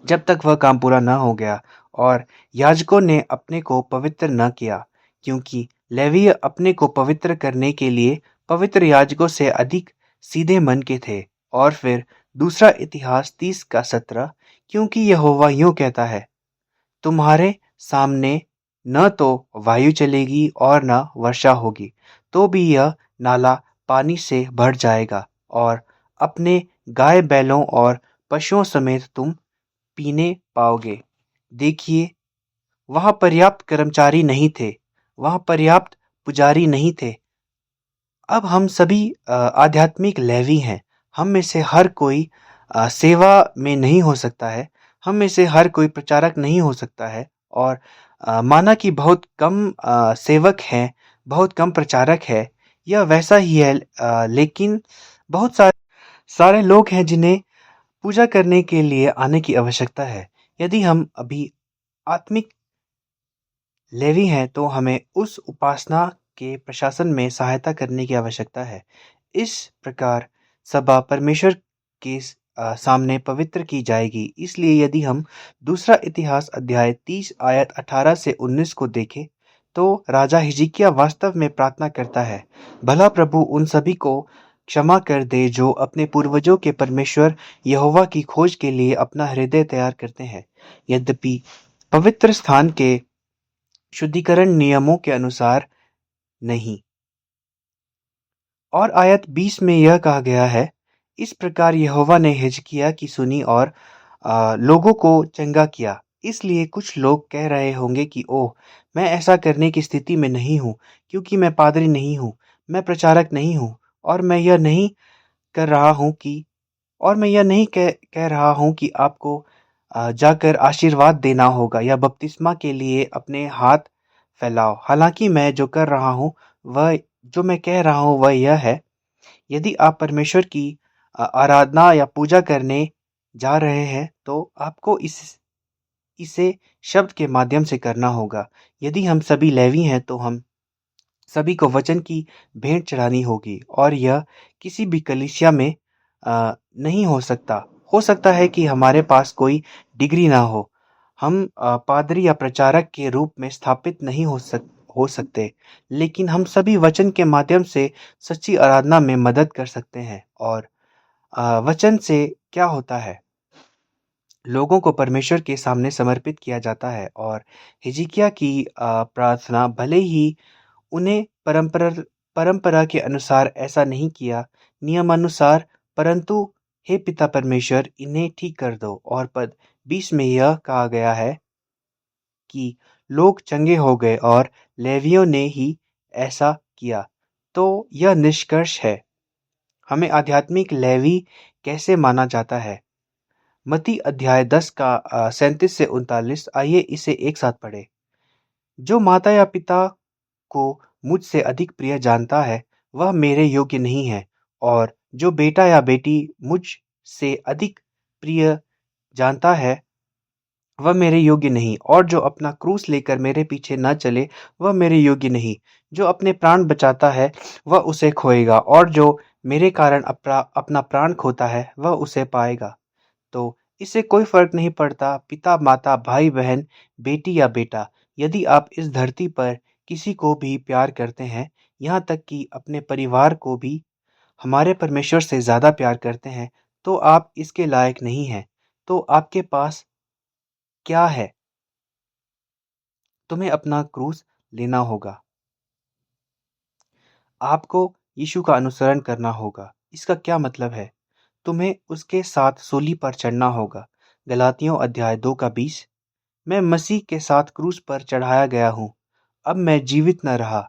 जब तक वह काम पूरा न हो गया। और याजकों ने अपने को पवित्र न किया क्योंकि लेवीय अपने को पवित्र करने के लिए पवित्र याजकों से अधिक सीधे मन के थे। और फिर दूसरा इतिहास 30 का 17, क्योंकि यहोवा यूं कहता है, तुम्हारे सामने न तो वायु चलेगी और न वर्षा होगी, तो भी यह नाला पानी से भर जाएगा और अपने गाय बैलों और पशुओं समेत तुम पीने पाओगे। देखिए, वहाँ पर्याप्त कर्मचारी नहीं थे, वहाँ पर्याप्त पुजारी नहीं थे। अब हम सभी आध्यात्मिक लेवी हैं। हम में से हर कोई सेवा में नहीं हो सकता है। हम में से हर कोई प्रचारक नहीं हो सकता है। और माना कि बहुत कम सेवक हैं, बहुत कम प्रचारक है, यह वैसा ही है। लेकिन बहुत सारे लोग हैं जिन्हें पूजा करने के लिए आने की आवश्यकता है। यदि हम अभी आत्मिक लेवी हैं तो हमें उस उपासना के प्रशासन में सहायता करने की आवश्यकता है। इस प्रकार सभा परमेश्वर के सामने पवित्र की जाएगी। इसलिए यदि हम दूसरा इतिहास अध्याय 30 आयत 18 से 19 को देखें तो राजा हिजकिय्याह वास्तव में प्रार्थना करता है, भला प्रभु उन सभी को क्षमा कर दे जो अपने पूर्वजों के परमेश्वर यहोवा की खोज के लिए अपना हृदय तैयार करते हैं, यद्यपि पवित्र स्थान के शुद्धिकरण नियमों के अनुसार नहीं। और आयत 20 में यह कहा गया है, इस प्रकार यहोवा ने हिजकिय्याह की सुनी और लोगों को चंगा किया। इसलिए कुछ लोग कह रहे होंगे कि ओह, मैं ऐसा करने की स्थिति में नहीं हूँ, क्योंकि मैं पादरी नहीं हूँ, मैं प्रचारक नहीं हूँ, और मैं यह नहीं कर रहा हूँ कि और मैं यह नहीं कह रहा हूँ कि आपको जाकर आशीर्वाद देना होगा या बपतिस्मा के लिए अपने हाथ फैलाओ। हालांकि मैं जो कर रहा हूँ वह जो मैं कह रहा हूँ वह यह है, यदि आप परमेश्वर की आराधना या पूजा करने जा रहे हैं तो आपको इसे शब्द के माध्यम से करना होगा। यदि हम सभी लेवी हैं तो हम सभी को वचन की भेंट चढ़ानी होगी, और यह किसी भी कलीसिया में नहीं हो सकता। हो सकता है कि हमारे पास कोई डिग्री ना हो, हम पादरी या प्रचारक के रूप में स्थापित नहीं हो सकते, लेकिन हम सभी वचन के माध्यम से सच्ची आराधना में मदद कर सकते हैं। और वचन से क्या होता है, लोगों को परमेश्वर के सामने समर्पित किया जाता है। और हिजकिय्याह की प्रार्थना भले ही उन्हें परंपरा के अनुसार ऐसा नहीं किया, नियमानुसार, परंतु हे पिता परमेश्वर, इन्हें ठीक कर दो। और पद 20 में यह कहा गया है कि लोग चंगे हो गए और लेवियों ने ही ऐसा किया। तो यह निष्कर्ष है, हमें आध्यात्मिक लेवी कैसे माना जाता है। मत्ती अध्याय 10 का 37 से 39, आइए इसे एक साथ पढ़े। जो माता या पिता को मुझसे अधिक प्रिय जानता है वह मेरे योग्य नहीं है, और जो बेटा या बेटी मुझ से अधिक प्रिय जानता है वह मेरे योग्य नहीं, और जो अपना क्रूस लेकर मेरे पीछे न चले वह मेरे योग्य नहीं। जो अपने प्राण बचाता है वह उसे खोएगा, और जो मेरे कारण अपना प्राण खोता है वह उसे पाएगा। तो इससे कोई फर्क नहीं पड़ता, पिता माता, भाई बहन, बेटी या बेटा। यदि आप इस धरती पर किसी को भी प्यार करते हैं, यहाँ तक कि अपने परिवार को भी हमारे परमेश्वर से ज़्यादा प्यार करते हैं, तो आप इसके लायक नहीं हैं। तो आपके पास क्या है? तुम्हें अपना क्रूस लेना होगा। आपको यीशु का अनुसरण करना होगा। इसका क्या मतलब है? तुम्हें उसके साथ सूली पर चढ़ना होगा। गलातियों अध्याय 2 का 20। मैं मसीह के साथ क्रूस पर चढ़ाया गया हूँ। अब मैं जीवित न रहा,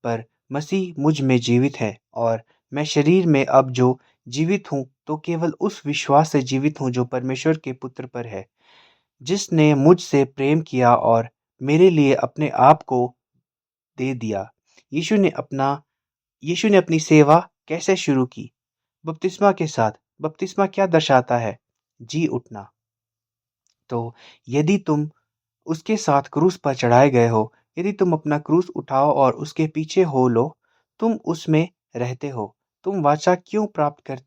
पर मसीह मुझ में जीवित है, और मैं शरीर में अब जो जीवित हूँ तो केवल उस विश्वास से जीवित हूँ जो परमेश्वर के पुत्र पर है, जिसने मुझसे प्रेम किया और मेरे लिए अपने आप को दे दिया। यीशु ने अपना यीशु ने अपनी सेवा कैसे शुरू की? बपतिस्मा के साथ। बपतिस्मा क्या दर्शाता है? जी उठना। तो यदि तुम उसके साथ क्रूस पर चढ़ाए गए हो, यदि तुम अपना क्रूस उठाओ और उसके पीछे हो लो, तुम उसमें रहते हो। तुम वाचा क्यों प्राप्त कर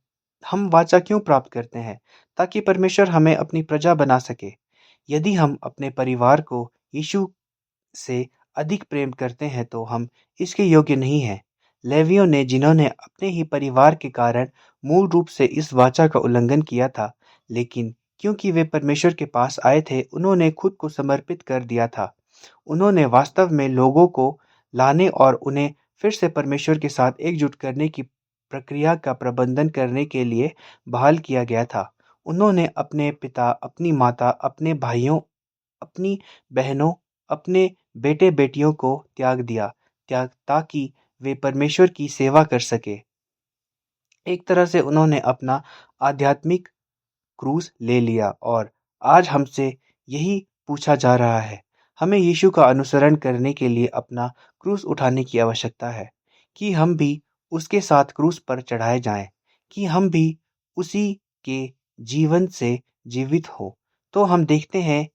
हम वाचा क्यों प्राप्त करते हैं? ताकि परमेश्वर हमें अपनी प्रजा बना सके। यदि हम अपने परिवार को यीशु से अधिक प्रेम करते हैं तो हम इसके योग्य नहीं हैं। लेवियों ने, जिन्होंने अपने ही परिवार के कारण मूल रूप से इस वाचा का उल्लंघन किया था, लेकिन क्योंकि वे परमेश्वर के पास आए थे, उन्होंने खुद को समर्पित कर दिया था। उन्होंने वास्तव में लोगों को लाने और उन्हें फिर से परमेश्वर के साथ एकजुट करने की प्रक्रिया का प्रबंधन करने के लिए बहाल किया गया था। उन्होंने अपने पिता, अपनी माता, अपने भाइयों, अपनी बहनों, अपने बेटे-बेटियों को त्याग ताकि वे परमेश्वर की सेवा कर सके। एक तरह से उन्होंने अपना आध्यात्मिक क्रूस ले लिया और आज हमसे यही पूछा जा रहा है। हमें यीशु का अनुसरण करने के लिए अपना क्रूस उठाने की आवश्यकता है कि हम भी उसके साथ क्रूस पर चढ़ाए जाएं, कि हम भी उसी के जीवन से जीवित हो। तो हम देखते हैं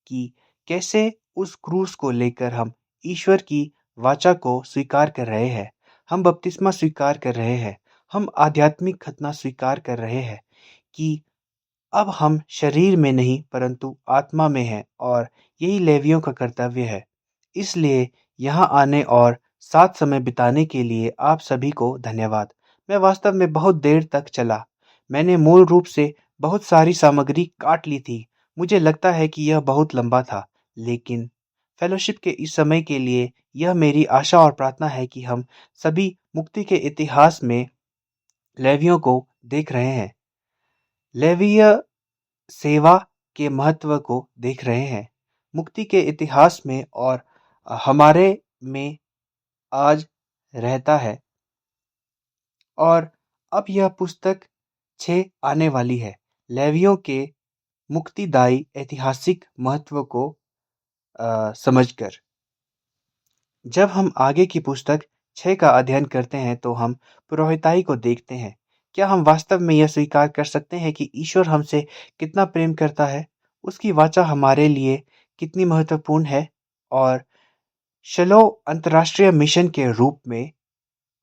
कि कैसे उस क्रूस को लेकर हम ईश्वर की वाचा को स्वीकार कर रहे हैं। हम बपतिस्मा स्वीकार कर रहे हैं। हम आध्यात्मिक खतना स्वीकार कर रहे हैं कि अब हम शरीर में नहीं परंतु आत्मा में हैं और यही लेवियों का कर्तव्य है। इसलिए यहाँ आने और साथ समय बिताने के लिए आप सभी को धन्यवाद। मैं वास्तव में बहुत देर तक चला। मैंने मूल रूप से बहुत सारी सामग्री काट ली थी। मुझे लगता है कि यह बहुत लंबा था, लेकिन फेलोशिप के इस समय के लिए यह मेरी आशा और प्रार्थना है कि हम सभी मुक्ति के इतिहास में लेवियों को देख रहे हैं। लेवीय सेवा के महत्व को देख रहे हैं। मुक्ति के इतिहास में और हमारे में आज रहता है और अब यह पुस्तक 6 आने वाली है। लेवियों के मुक्तिदायी ऐतिहासिक महत्व को समझकर। जब हम आगे की पुस्तक 6 का अध्ययन करते हैं तो हम पुरोहिताई को देखते हैं। क्या हम वास्तव में यह स्वीकार कर सकते हैं कि ईश्वर हमसे कितना प्रेम करता है? उसकी वाचा हमारे लिए कितनी महत्वपूर्ण है? और शलो अंतर्राष्ट्रीय मिशन के रूप में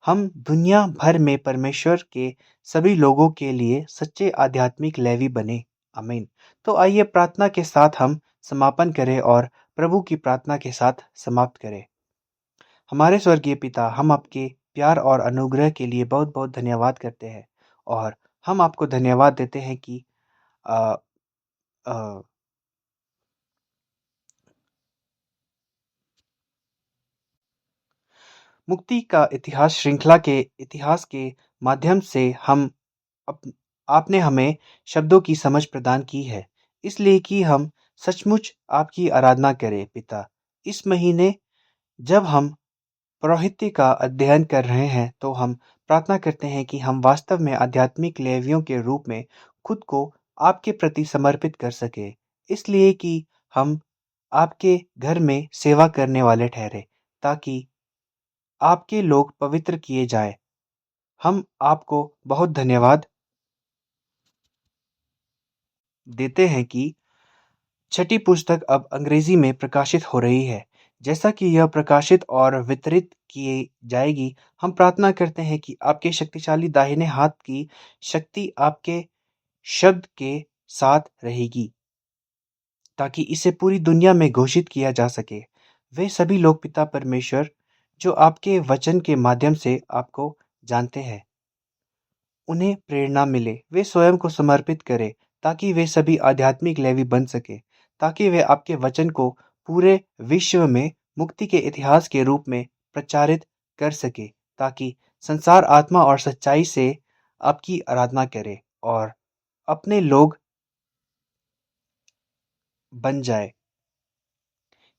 हम दुनिया भर में परमेश्वर के सभी लोगों के लिए सच्चे आध्यात्मिक लेवी बने। आमीन। तो आइए प्रार्थना के साथ हम समापन करें और प्रभु की प्रार्थना के साथ समाप्त करें। हमारे स्वर्गीय पिता, हम आपके प्यार और अनुग्रह के लिए बहुत-बहुत धन्यवाद करते हैं और हम आपको धन्यवाद देते हैं कि अ अ, मुक्ति का इतिहास श्रृंखला के इतिहास के माध्यम से हम अप आपने हमें शब्दों की समझ प्रदान की है, इसलिए कि हम सचमुच आपकी आराधना करें पिता। इस महीने जब हम पौरोहित्य का अध्ययन कर रहे हैं, तो हम प्रार्थना करते हैं कि हम वास्तव में आध्यात्मिक लेवियों के रूप में खुद को आपके प्रति समर्पित कर सकें, इसलिए कि हम आपके घर में सेवा करने वाले ठहरे, ताकि आपके लोग पवित्र किए जाएँ। हम आपको बहुत धन्यवाद देते हैं कि छठी पुस्तक अब अंग्रेजी में प्रकाशित हो रही है। जैसा कि यह प्रकाशित और वितरित की जाएगी, हम प्रार्थना करते हैं कि आपके शक्तिशाली दाहिने हाथ की शक्ति आपके शब्द के साथ रहेगी, ताकि इसे पूरी दुनिया में घोषित किया जा सके। वे सभी लोग पिता परमेश्वर जो आपके वचन के माध्यम से आपको जानते हैं, उन्हें प्रेरणा मिले, वे स्वयं को समर्पित करें, ताकि वे सभी आध्यात्मिक लेवी बन सके, ताकि वे आपके वचन को पूरे विश्व में मुक्ति के इतिहास के रूप में प्रचारित कर सके, ताकि संसार आत्मा और सच्चाई से आपकी आराधना करे और अपने लोग बन जाए।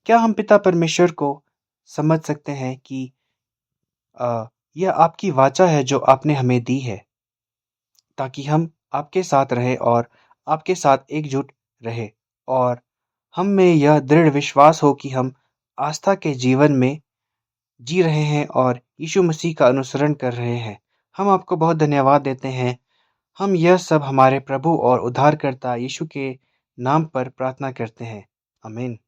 क्या हम पिता परमेश्वर को समझ सकते हैं कि यह आपकी वाचा है जो आपने हमें दी है, ताकि हम आपके साथ रहें और आपके साथ एकजुट रहें और हम में यह दृढ़ विश्वास हो कि हम आस्था के जीवन में जी रहे हैं और यीशु मसीह का अनुसरण कर रहे हैं। हम आपको बहुत धन्यवाद देते हैं। हम यह सब हमारे प्रभु और उद्धारकर्ता यीशु के नाम पर प्रार्थना करते हैं। आमीन।